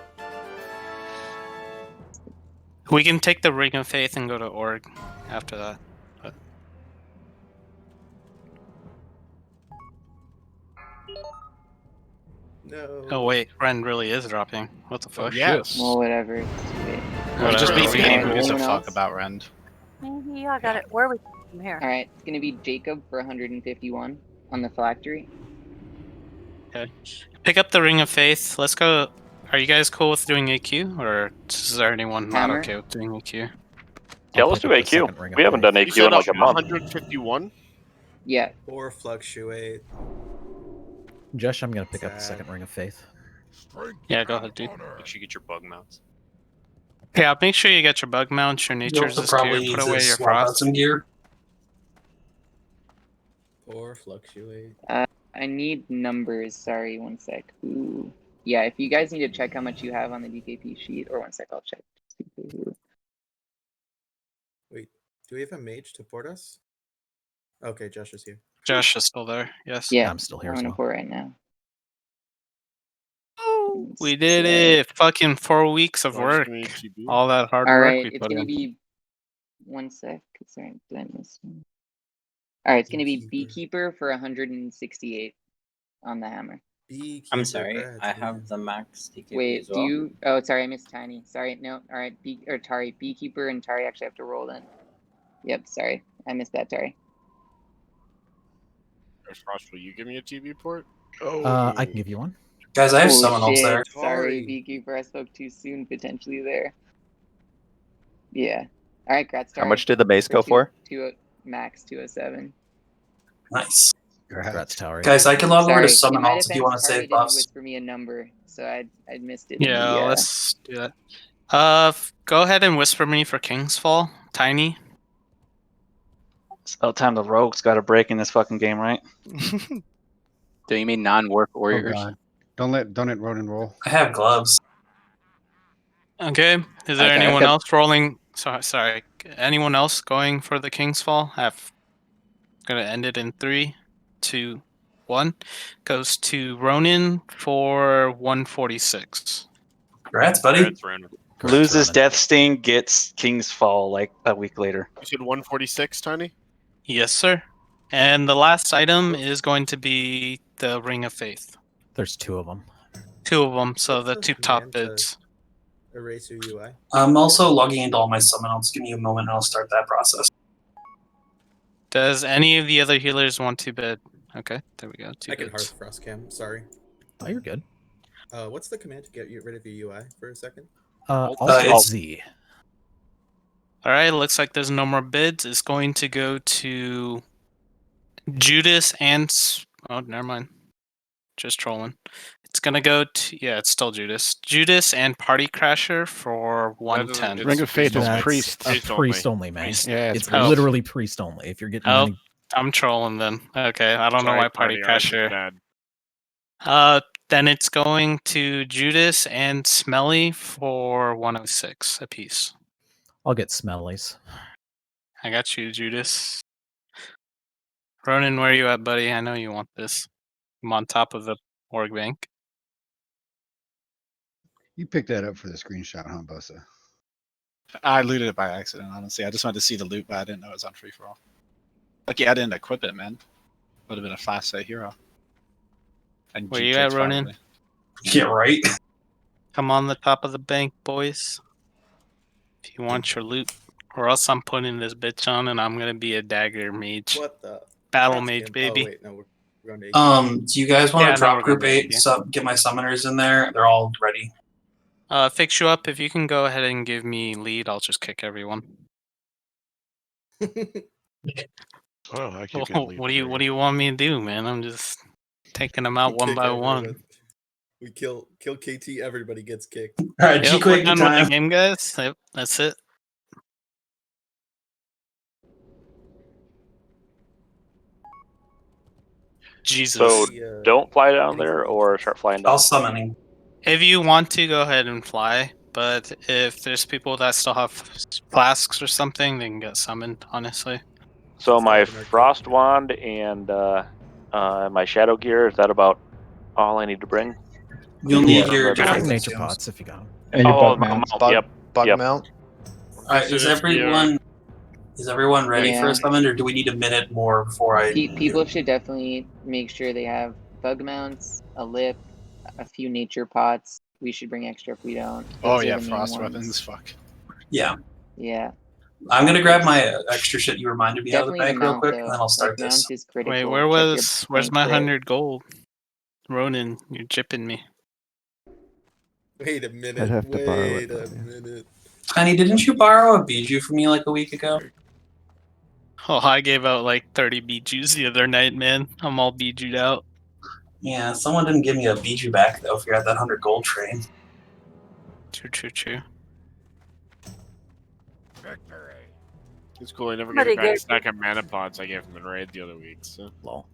We can take the Ring of Faith and go to org after that. But... No. Oh wait, Ren really is dropping. What the fuck? Yes. Well, whatever. Wait. Well, just Whatever. be Okay. who gives a Anyone fuck else? about Rend. Maybe I got it. Where are we from here? All right, it's gonna be Jacob for 151 on the phylactery. Okay. Pick up the Ring of Faith. Let's go. Are you guys cool with doing AQ, or is there anyone not Hammer? okay with doing AQ? Yeah, let's do AQ. We haven't done AQ in like a month. 151? Yeah. Or fluctuate. Josh, I'm gonna pick up the second Ring of Faith. Yeah, go ahead, dude. Make sure you get your bug mounts. Yeah, make sure you get your bug mounts, your You'll natures is probably gear, put use away this your swap out frost. some gear. Or fluctuate. I need numbers. Sorry, one sec. Ooh. Yeah, if you guys need to check how much you have on the DKP sheet, or one sec, I'll check. Wait, do we have a mage to port us? Okay, Josh is here. Josh is still there. Yes. Yeah, I'm still here I'm as gonna well. pour right now. We did it. Fucking 4 weeks of work. All that hard All work right, we it's put gonna in. be one sec. Sorry, did I miss one? All right, it's gonna be Beekeeper for 168 on the hammer. I'm sorry, I have the max DKP Wait, as well. do you? Oh, sorry, I missed Tiny. Sorry, no. All right, Tari, Beekeeper and Tari actually have to roll then. Yep, sorry, I missed that, Tari. Frost, will you give me a TV port? I can give you one. Guys, I have Oh summon ults shit! there. Sorry, Beekeeper. I spoke too soon potentially there. Yeah. All right, Gratz. How much did the base go for? Max 207. Nice. Congrats, Towery. Guys, I can log over to Sorry, summon in my ults if you defense, want to Harvey save didn't buffs. whisper me a number, so I'd missed it. Yeah, in the, let's do that. Go ahead and whisper me for King's Fall, Tiny. It's about time the rogues got a break in this fucking game, right? Do you mean non-work Oh warriors? god. Don't let Ronan roll. I have gloves. Okay. Is there Okay, anyone okay. else rolling? Sorry. Anyone else going for the King's Fall? Gonna end it in 3, 2, 1. Goes to Ronin for 146. Congrats, buddy. Congrats, Ronan. Loses Death Sting, gets King's Fall like a week later. You said 146, Tiny? Yes, sir. And the last item is going to be the Ring of Faith. There's 2 of them. 2 of them, so What's the the 2 top command to bids. Erase your UI. I'm also logging into all my summon ults. Give me a moment and I'll start that process. Does any of the other healers want to bid? Okay, there we go. 2 I can bids. Hearth Frost Cam. Sorry. Oh, you're good. What's the command to get rid of your UI for a second? Alt Z. Alright, looks like there's no more bids. It's going to go to Judas and... Oh, never mind. Just trolling. It's gonna go to... Yeah, it's still Judas. Judas and Party Crasher for 110. Ring of Faith is That's priest. a priest only, man. Yeah, it's priest. literally priest only. If you're getting Oh, any... I'm trolling then. Okay, I don't know Sorry, why Party Tiny, I was just Crasher... bad. Then it's going to Judas and Smelly for 106 apiece. I'll get Smellies. I got you, Judas. Ronan, where are you at, buddy? I know you want this. I'm on top of the org bank. You picked that up for the screenshot, huh, Bussa? I looted it by accident, honestly. I just wanted to see the loot, but I didn't know it was on free for all. Like, yeah, I didn't equip it, man. Would have been a fast set hero. And Where G you at, kits, Ronan? probably. Yeah, right. Come on the top of the bank, boys. If you want your loot. Or else I'm putting this bitch on and I'm gonna be a dagger mage. What the? Battle Frost mage, Cam. baby. Oh, wait, no, we're going to Do you guys want Yeah, to no, drop we're group going to 8? AQ. Get my summoners in there. They're all ready. Fix you up. If you can go ahead and give me lead, I'll just kick everyone. Oh, I keep What getting lead do you there. What do you want me to do, man? I'm just taking them out one Kick by everyone. one. We kill KT, everybody gets kicked. Alright, Yep, we're G-Quick done with time. the game, guys. Yep, that's it. Jesus. So don't fly down there or start flying down. I'll summoning. If you want to, go ahead and fly. But if there's people that still have flasks or something, they can get summoned, honestly. So my frost wand and my shadow gear, is that about all I need to bring? You'll need your different nature consumes. pots if you got them. And your Oh, bug mount. Yep. Bug Yep. mount. Alright, is everyone ready for Yeah. a summon, or do we need a minute more before I... People should definitely make sure they have bug mounts, a lip, a few nature pots. We should bring extra if we don't. Oh, Those are yeah, the main frost ones. weapons. Fuck. Yeah. Yeah. I'm gonna grab my extra shit you reminded me Definitely out the of the bank real mount, quick, though. and then I'll start Like, this. mount is critical. Wait, Check where's your my crit. 100 gold? Ronan, you're jipping me. Wait a minute. I'd have to borrow Wait it, a minute. Tiny, didn't you borrow a Bijou from me like a week ago? Oh, I gave out like 30 Bijus the other night, man. I'm all Biju'd out. Yeah, someone didn't give me a Bijou back, though, if you're at that 100 gold train. True. It's cool. I never Somebody gave back a gave- stack of mana pods I gave him in raid the other week. So. Oh,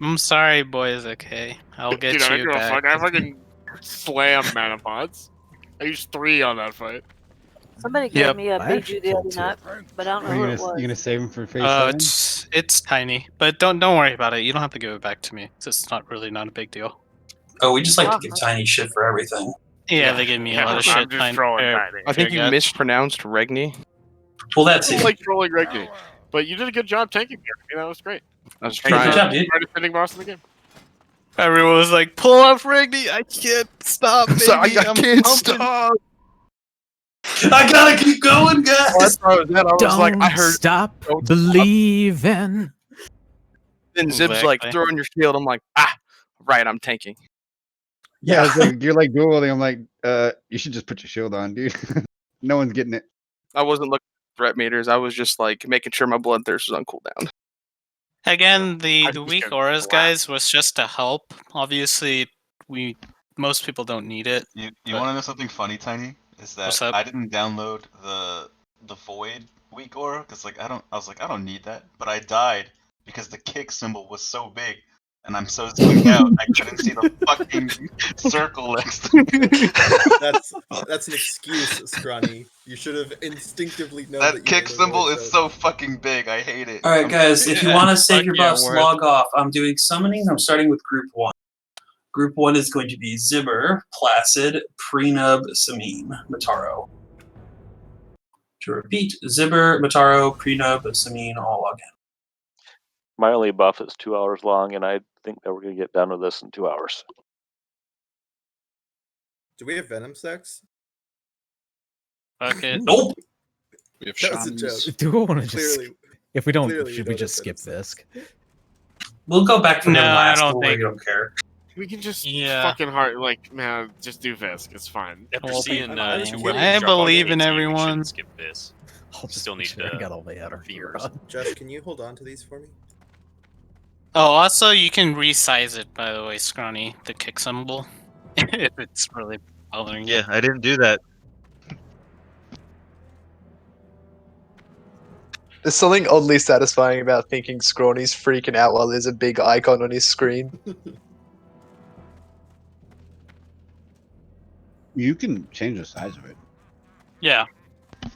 I'm sorry, boys, okay? I'll get Dude, I don't you give a back. fuck. I fucking slam mana pods. I used 3 on that fight. Somebody gave Yep. me a I Bijou actually the other killed two. night, but I don't know Are who you it was. gonna save him for phase 7? It's tiny, but don't worry about it. You don't have to give it back to me. It's not a big deal. Oh, we just like to give Tiny shit for everything. Yeah, they give me a lot of shit. I'm just trolling Tiny. I think you got- mispronounced Regni. Well, that's I it. don't like trolling Reggie, but you did a good job tanking me. I mean, that was great. I was Hey, trying. good job, dude. Hardest hitting boss in the game. Everyone was like, "Pull up, Rigby! I can't stop, baby. So I I'm can't pumping." stop. I gotta keep going, guys! Don't stop believing. Then Zib's like, Exactly. throw on your shield. I'm like, Right, I'm tanking. Yeah, it's like you're like dual wielding. I'm like, you should just put your shield on, dude. No one's getting it. I wasn't looking at threat meters. I was just like making sure my bloodthirst was on cooldown. I Again, the just weak get auras, slapped. guys, was just to help. Obviously, most people don't need it. You but- want to know something funny, Tiny? Is What's that up? I didn't download the Void weak aura because like I was like I don't need that, but I died because the kick symbol was so big and I'm so zoomed out I couldn't see the fucking circle next to it. That's an excuse, Scrawny. You should have instinctively known That that you kick made a symbol void is choke. so fucking big. I hate it. All right, guys. If you want to save your buffs, Word. log off. I'm doing summoning. I'm starting with Group 1. Group 1 is going to be Zibber, Placid, Prenub, Samine, Mataro. To repeat, Zibber, Mataro, Prenub, Samine, all log in. My only buff is 2 hours long, and I think that we're going to get done with this in 2 hours. Do we have Venom sex? Fuck it. Nope. We have That was a shamans. joke. Do we want to just? Clearly, If we don't, clearly we should we don't just have skip Venom this? We'll go back for No, the I last don't one. think- We don't care. We can just Yeah. fucking hard like man, just do Fisk. It's fine. After Well, seeing I'm two kidding. weapons I drop on believe in KT, we everyone. shouldn't skip this. I'll We just still make need sure I got all the outer femurs. Josh, can you hold on to these for me? Oh, also, you can resize it, by the way, Scrawny, the kick symbol, if it's really bothering you. Yeah, I didn't do that. There's something oddly satisfying about thinking Scrawny's freaking out while there's a big icon on his screen. You can change the size of it. Yeah.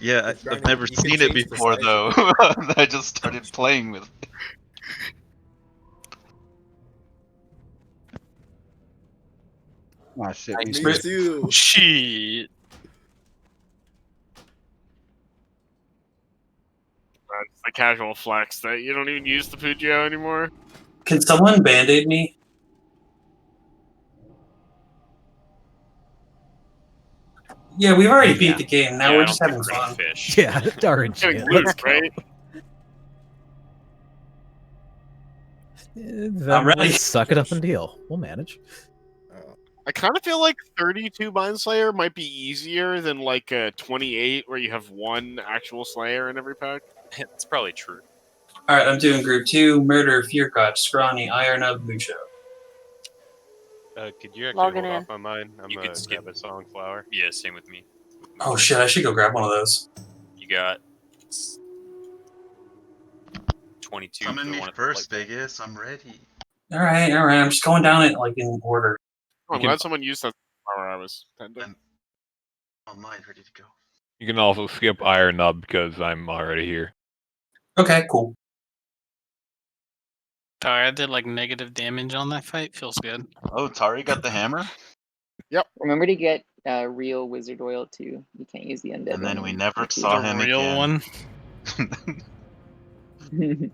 Yeah, Scrawny, I've never you can seen it change the before size though. of I just started playing with it. Oh shit! Thanks, Me Chris. too. Dude. Shit. That's the casual flex that you don't even use the Pujio anymore. Can someone band-aid me? Yeah, we've already beat the game. Now Yeah, we're I just don't having think we're fun. gonna fish. Yeah, RNG. Getting Let's loot, go. right? I'm ready. Suck it up and deal. We'll manage. I kind of feel like 32 Mind Slayer might be easier than like 28, where you have one actual Slayer in every pack. It's probably true. All right, I'm doing Group 2, Murder, Fearcotch, Scrawny, Iron of Mucho. Could you actually Logging hold in. off on mine? I'm You gonna could skip. grab a Songflower. Yeah, same with me. Oh shit, I should go grab one of those. You got 22. Summon for the me one at the first, light. Vegas. I'm ready. All right, I'm just going down it like in order. I'm glad someone used that power I was tending. Online, ready to go. You can also skip Iron Nub because I'm already here. Okay, cool. Sorry, I did like negative damage on that fight. Feels good. Oh, Tari got the hammer, Remember to get real wizard oil too. You can't use the undead. and then we one. never saw The him real again. one.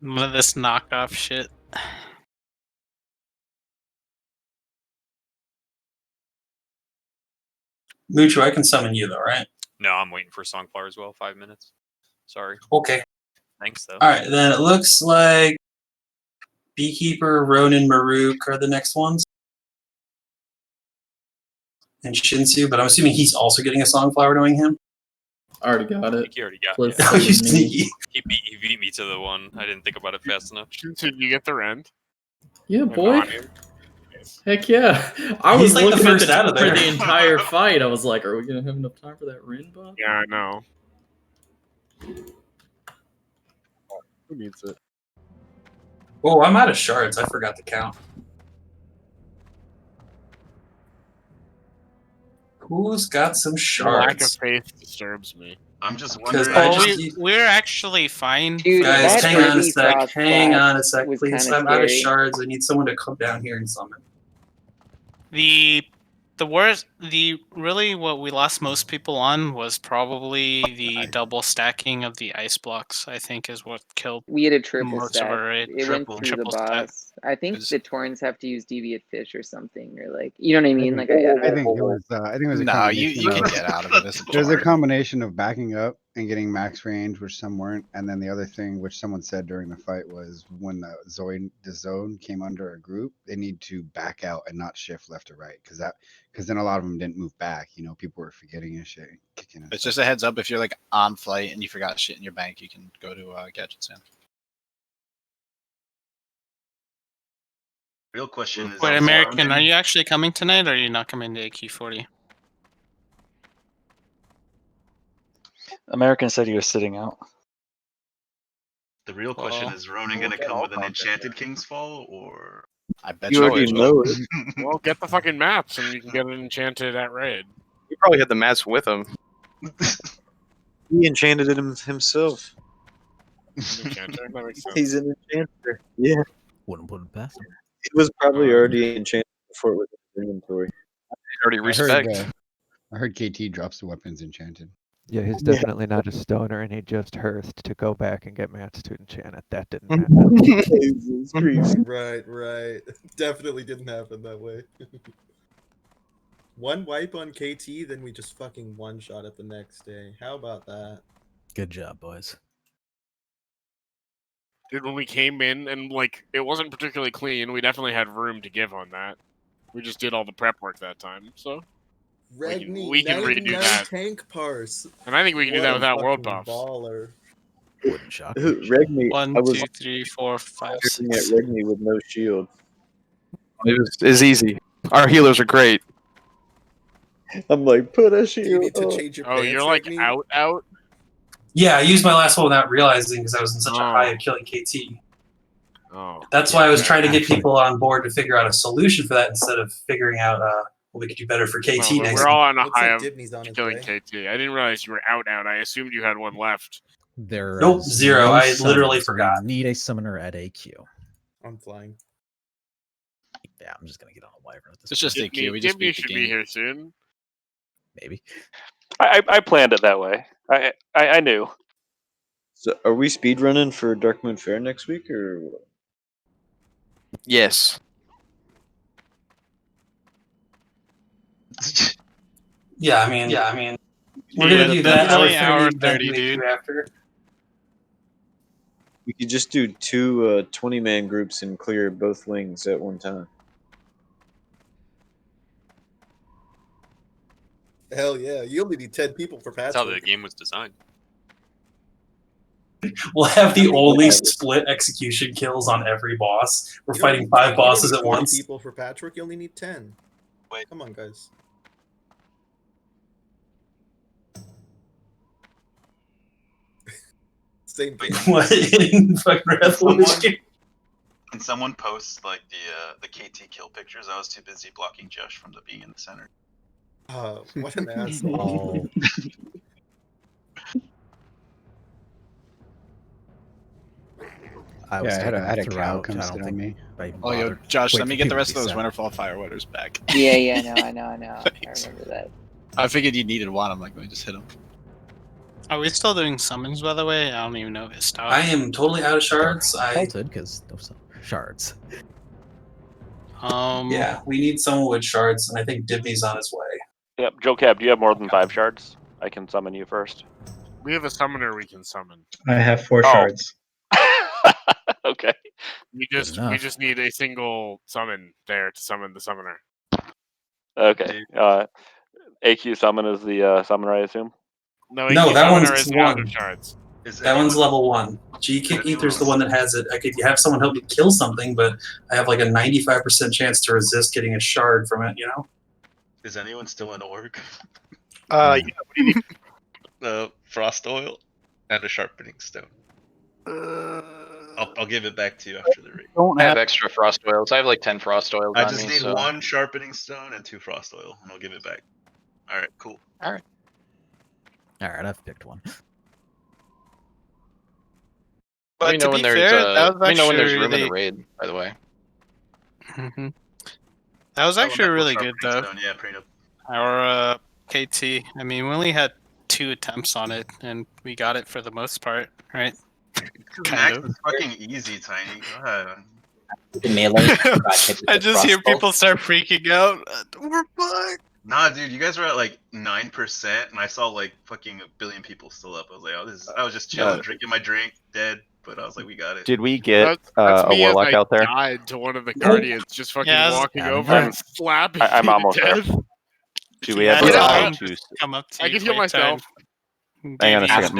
None of this knockoff shit. Mucho, I can summon you though, right? No, I'm waiting for Songflower as well. 5 minutes. Sorry. Okay. Thanks though. All right, then it looks like Beekeeper, Ronin, Maruk are the next ones. And Shinsu, but I'm assuming he's also getting a Songflower knowing him. I already got I it. think you already got Cliff it. Oh, you summon me. sneaky. He beat me to the one. I didn't think about it fast enough. Did you get the rend? Yeah, And boy. on him? Yes. Heck yeah. I He's was like the looking first at out of for there. the entire fight. I was like, are we going to have enough time for that Rin buff? Yeah, I know. Who needs it? Oh, I'm out of shards. I forgot to count. Who's got some The lack of shards? faith disturbs me. I'm just Because wondering. I Well, just we're actually fine. Dude, for guys, this that hang on a early sec. frost Hang on a blast sec, was please. kinda I'm out of scary. shards. I need someone to come down here and summon. The worst, really what we lost most people on was probably the double stacking of the ice blocks. I think is what killed We had a triple most stack. of our raid. It went through the Triple stack. boss. I think Is- the Torrents have to use Deviate Fish or something, or like, you know what I mean? think- Like, I I think it was. I think it was a No, combination. you can of, get out of it. It's There's a hard. combination of backing up and getting max range, which some weren't. And then the other thing, which someone said during the fight, was when the zone came under a group, they need to back out and not shift left or right, because then a lot of them didn't move back. You know, people were forgetting and shit, kicking. It's just a heads up. If you're like on flight and you forgot shit in your bank, you can go to Gadget Stand. Real question is: Wait, American, are you actually coming tonight, or are you not coming to AQ40? American said he was sitting out. The real question is: Ronan gonna come with an enchanted King's Fall, or I bet You already know it. Well, get the fucking maps and you can get it enchanted at raid. You probably had the mats with him. He enchanted it himself. Enchanter? That makes sense. He's an enchanter. Yeah. Wouldn't put it past him. It was probably already enchanted before it was in inventory. Already respect. I heard KT drops the weapons enchanted. Yeah, he's definitely not a stoner, and he just hearthed to go back and get mats to enchant it. That didn't happen. Right. Definitely didn't happen that way. One wipe on KT, then we just fucking one-shot it the next day. How about that? Good job, boys. Dude, when we came in and like it wasn't particularly clean, we definitely had room to give on that. We just did all the prep work that time, so Regni, we can redo 99 that. tank parse. And I think we can do What that a without world fucking buffs. Baller. Wouldn't shock me. Regni, One, I was 2, 3, 4, 5, shooting at 6. Regni with no shield. It's easy. Our healers are great. I'm like, put a Do you shield. need to change your Oh, pants, you're like Regni? out? Yeah, I used my last one without realizing because I was in such a high of killing KT. Oh. That's why I was trying to get people on board to figure out a solution for that instead of figuring out what we could do better for KT Well, next we're all on a Looks high like of Dibney's on his killing way. KT. I didn't realize you were out. I assumed you had one left. There Nope, is 0. no I summon, literally so forgot. We need a summoner at AQ. I'm flying. Yeah, I'm just gonna get on a wyvern at this. It's just AQ. We just Dibney beat the should be game. here soon. Maybe. I planned it that way. I knew. So are we speedrunning for Dark Moon Fair next week, or what? Yes. Yeah, I mean, we're gonna do that. Definitely hour 30, 30, dude. after. We could just do two 20-man groups and clear both wings at one time. Hell yeah, you only need 10 people for That's how patchwork. the game was designed. We'll have the only split execution kills on every boss. We're You fighting don't need 5 bosses you at don't need 40 once. people for patchwork, you only need 10. Wait, come on, guys. Same game. What in fucking Revolution? Can someone post like the KT kill pictures? I was too busy blocking Josh from being in the center. What an asshole. I was Yeah, I had a taken cow throughout. come I sit don't on think me. I even Oh, yo, bothered. Josh, Wait let me for get the people rest to of those be set. Winterfall Firewaters back. Yeah, I know. I remember that. I figured you needed one. I'm like, let me just hit him. Are we still doing summons, by the way? I don't even know his stuff. I am totally out of shards. Halted because no shards. Yeah, we need someone with shards, and I think Dibney's on his way. Yep, Joe Cab, do you have more than 5 shards? I can summon you first. We have a summoner we can summon. I have 4 Oh. shards. Okay. We just need a single summon there to summon the summoner. Okay. AQ summon is the summoner, I assume? No, No, AQ that summoner one's is out one. of shards. That one's level 1. G Kick Ether's the one that has it. I could have someone help me kill something, but I have like a 95% chance to resist getting a shard from it, you know? Is anyone still in org? Yeah, what do you need? Frost oil and a sharpening stone. I'll give it back to you after the raid. I have extra frost oils. I have like 10 frost oils I on just me. need So. 1 sharpening stone and 2 frost oil, and I'll give it back. All right, cool. All right. All right, I've picked one. But Let me know to when be there's fair, that was let me know when there's actually room in the really- raid. By the way. That was actually Elemental really good, sharpening though. stone, yeah, prenup. Our KT. I mean, we only had 2 attempts on it, and we got it for the most part, right? Max is fucking easy, Tiny. Go ahead. I just hear people start freaking out. We're fucked. Nah, dude, you guys were at like 9%, and I saw like fucking a billion people still up. I was like, oh, this is. I was just chilling, drinking my drink, dead. But I was like, we got it. Did we get that's a me as warlock I out there? died to one of the guardians just fucking Yeah, walking yeah, over I'm- and slapping I'm me almost to there. death. Do we have time to? come up to I you can heal myself. Hang on a second.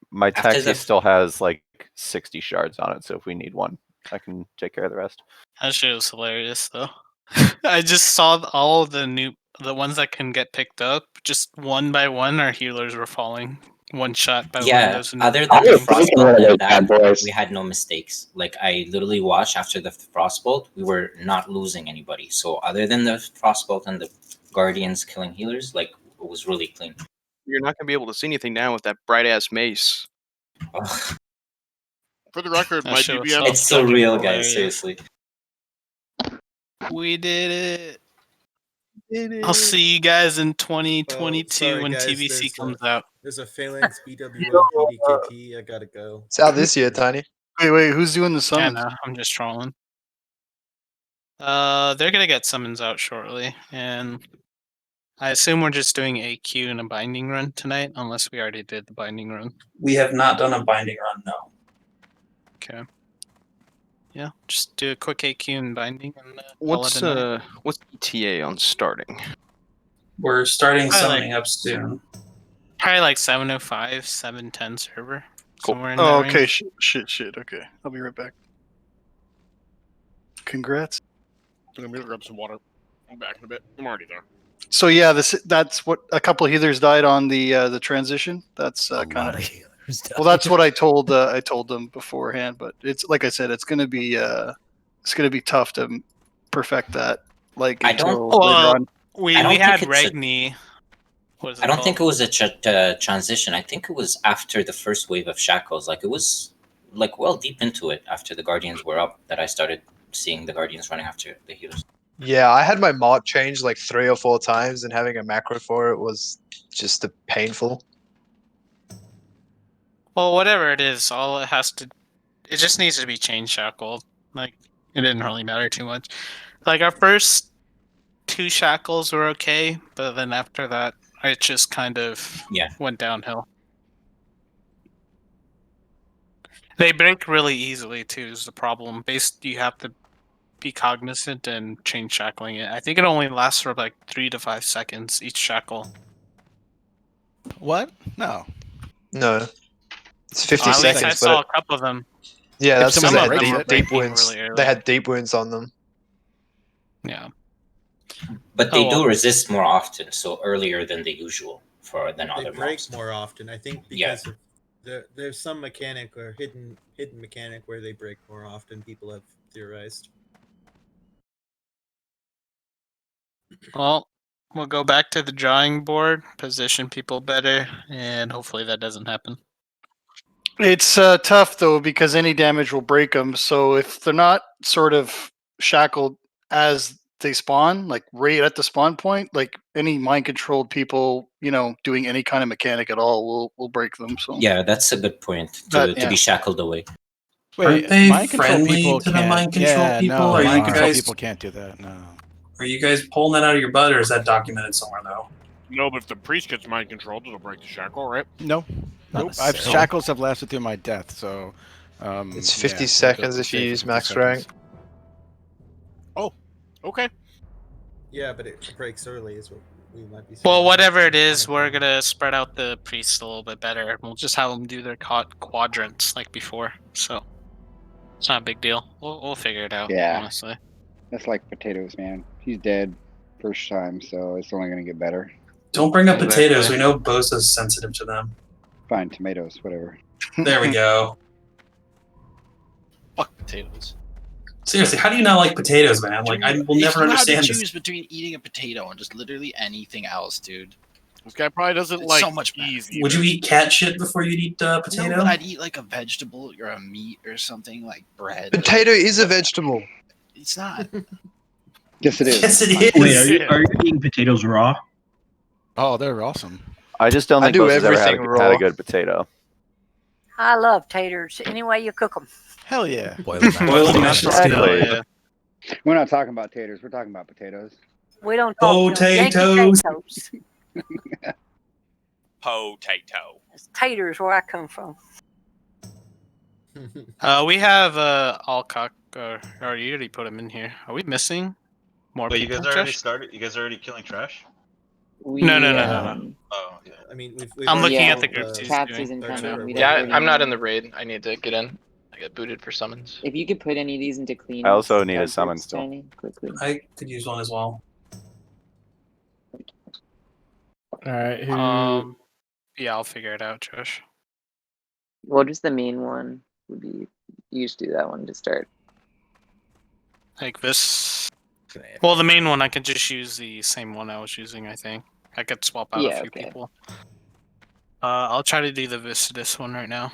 My after taxi the- still has like 60 shards on it, so if we need one, I can take care of the rest. That shit was hilarious though. I just saw all of the ones that can get picked up. Just one by one, our healers were falling. One shot by one of Yeah, those. other new than the things. frostbolt and that, we had no mistakes. Like I literally watched after the frostbolt, we were not losing anybody. So other than the frostbolt and the guardians killing healers, like it was really clean. You're not gonna be able to see anything now with that bright ass mace. For the record, That my shit was DBM It's so fucking real, guys. hilarious. Seriously. We did it. I'll see you guys in 2022 Sorry, when guys, TBC comes out. There's a Phalanx BWO PDKP. I gotta go. It's out this year, Tiny. Wait, who's doing the Yeah, summons? no, I'm just trolling. They're gonna get summons out shortly, and I assume we're just doing AQ and a binding run tonight, unless we already did the binding run. We have not done a binding run, no. Okay. Yeah, just do a quick AQ and binding, and call it a night. What's ETA on starting? We're starting Probably summoning up soon. Probably like 7:05, 7:10 server. Somewhere in Oh, that okay. range. Shit. Okay, I'll be right back. Congrats. I'm gonna grab some water. I'm back in a bit. I'm already there. So yeah, that's what a couple of healers died on the transition. That's kind of. Well, that's what I told them beforehand. But it's like I said, it's gonna be tough to perfect that. Like I don't- until later Well, on. we I don't had think it's a- Regni. What is it I don't called? think it was a transition. I think it was after the first wave of shackles. Like it was like well deep into it after the guardians were up that I started seeing the guardians running after the healers. Yeah, I had my mark changed like 3 or 4 times, and having a macro for it was just painful. Well, whatever it is, it just needs to be chain shackled. Like, it didn't really matter too much. Like, our first 2 shackles were okay, but then after that, it just kind of went downhill. They break really easily, too, is the problem. You have to be cognizant and chain shackling it. I think it only lasts for like 3 to 5 seconds, each shackle. What? No. No. It's 50 At least seconds. I but saw a couple of them. Yeah, If that's because someone they breaks had it, deep breaking wounds. really early. They had deep wounds on them. Yeah. But they Oh, do well. resist more often, so earlier than the usual than They other break mobs. more often. I think Yeah. because of there's some mechanic or hidden mechanic where they break more often. People have theorized. Well, we'll go back to the drawing board, position people better, and hopefully that doesn't happen. It's tough though because any damage will break them. So if they're not sort of shackled as they spawn, like right at the spawn point, like any mind controlled people, doing any kind of mechanic at all will break them. So Yeah, that's a good point to be shackled away. Aren't they mind control friendly people to the can't. mind control Yeah, people? no, Are you mind control guys- people can't do that. No. Are you guys pulling that out of your butt, or is that documented somewhere though? No, but if the priest gets mind controlled, it'll break the shackle, right? No. Not Nope. necessarily. Shackles have lasted through my death, so. It's 50 yeah, seconds we'll if you save it use 50 max seconds. rank. Oh, okay. Yeah, but it breaks early is what we might be saying. Well, whatever it is, we're gonna spread out the priests a little bit better. We'll just have them do their quadrants like before, so it's not a big deal. We'll figure it out. Yeah. Honestly. That's like potatoes, man. He's dead first time, so it's only going to get better. Don't bring up potatoes. We know Bosa's sensitive to them. Fine, tomatoes, whatever. There we go. Fuck potatoes. Seriously, how do you not like potatoes, man? Like, I will If never you understand had to this. choose between eating a potato and just literally anything else, dude. This guy probably doesn't It's like so much cheese. Would you eat cat shit before you'd eat potato? No, but I'd eat like a vegetable or a meat or something like bread. Potato is a vegetable. It's not. Yes, it is. Yes, it is. Wait, are you eating potatoes raw? Oh, they're awesome. I just don't I think do Bosa's ever had everything had a raw. good potato. I love taters. Any way you cook them. Hell yeah. Boil them Boil them mashed Exactly. potato. Yeah. We're not talking about taters. We're talking about potatoes. We don't talk Potatoes. potatoes. Potato. Taters where I come from. We have Alcock, or you already put him in here. Are we missing more But you people? guys already Josh? started. You guys already killing trash. No. Oh, okay. I mean, we've I'm looking already at the killed, groups he's Traps doing. isn't Archer, coming. We Yeah, don't I'm not 49. in the raid. I need to get in. I got booted for summons. If you could put any of these into clean. I also need a summon still. Quickly. I could use one as well. All right. Yeah, I'll figure it out, Josh. Well, just the main one would be. You just do that one to start. Like this. Well, the main one, I could just use the same one I was using, I think. I could swap out a few people. I'll try to do this one right now.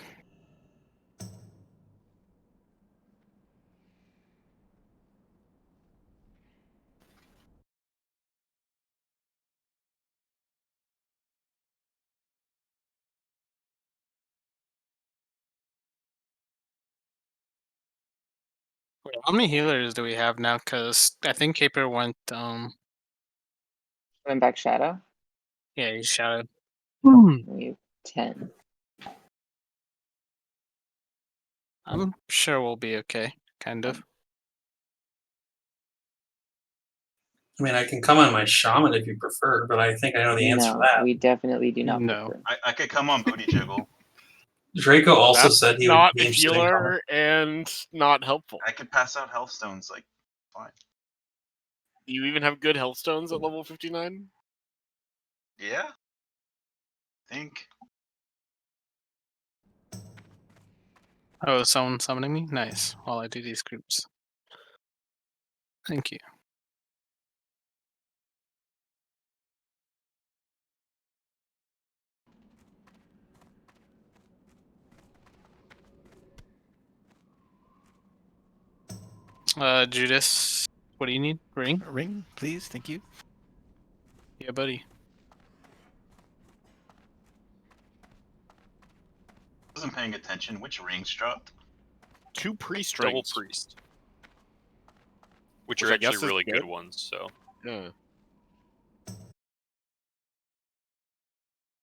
Wait, how many healers do we have now? Because I think Caper went. Went back shadow. Yeah, he shouted. We have 10. I'm sure we'll be okay. Kind of. I mean, I can come on my shaman if you prefer, but I think I know the answer to that. We definitely do not prefer. I could come on booty jiggle. Draco also That's said he would not be a interested in healer and not helpful. I could pass out health stones like fine. Do you even have good health stones at level 59? Yeah. Think. Oh, someone summoning me? Nice. While I do these groups. Thank you. Judas, what do you need? Ring? A ring, please. Thank you. Yeah, buddy. Wasn't paying attention. Which rings dropped? 2 priest Double rings. priest. Which are I guess actually is really good. good ones, so. Yeah.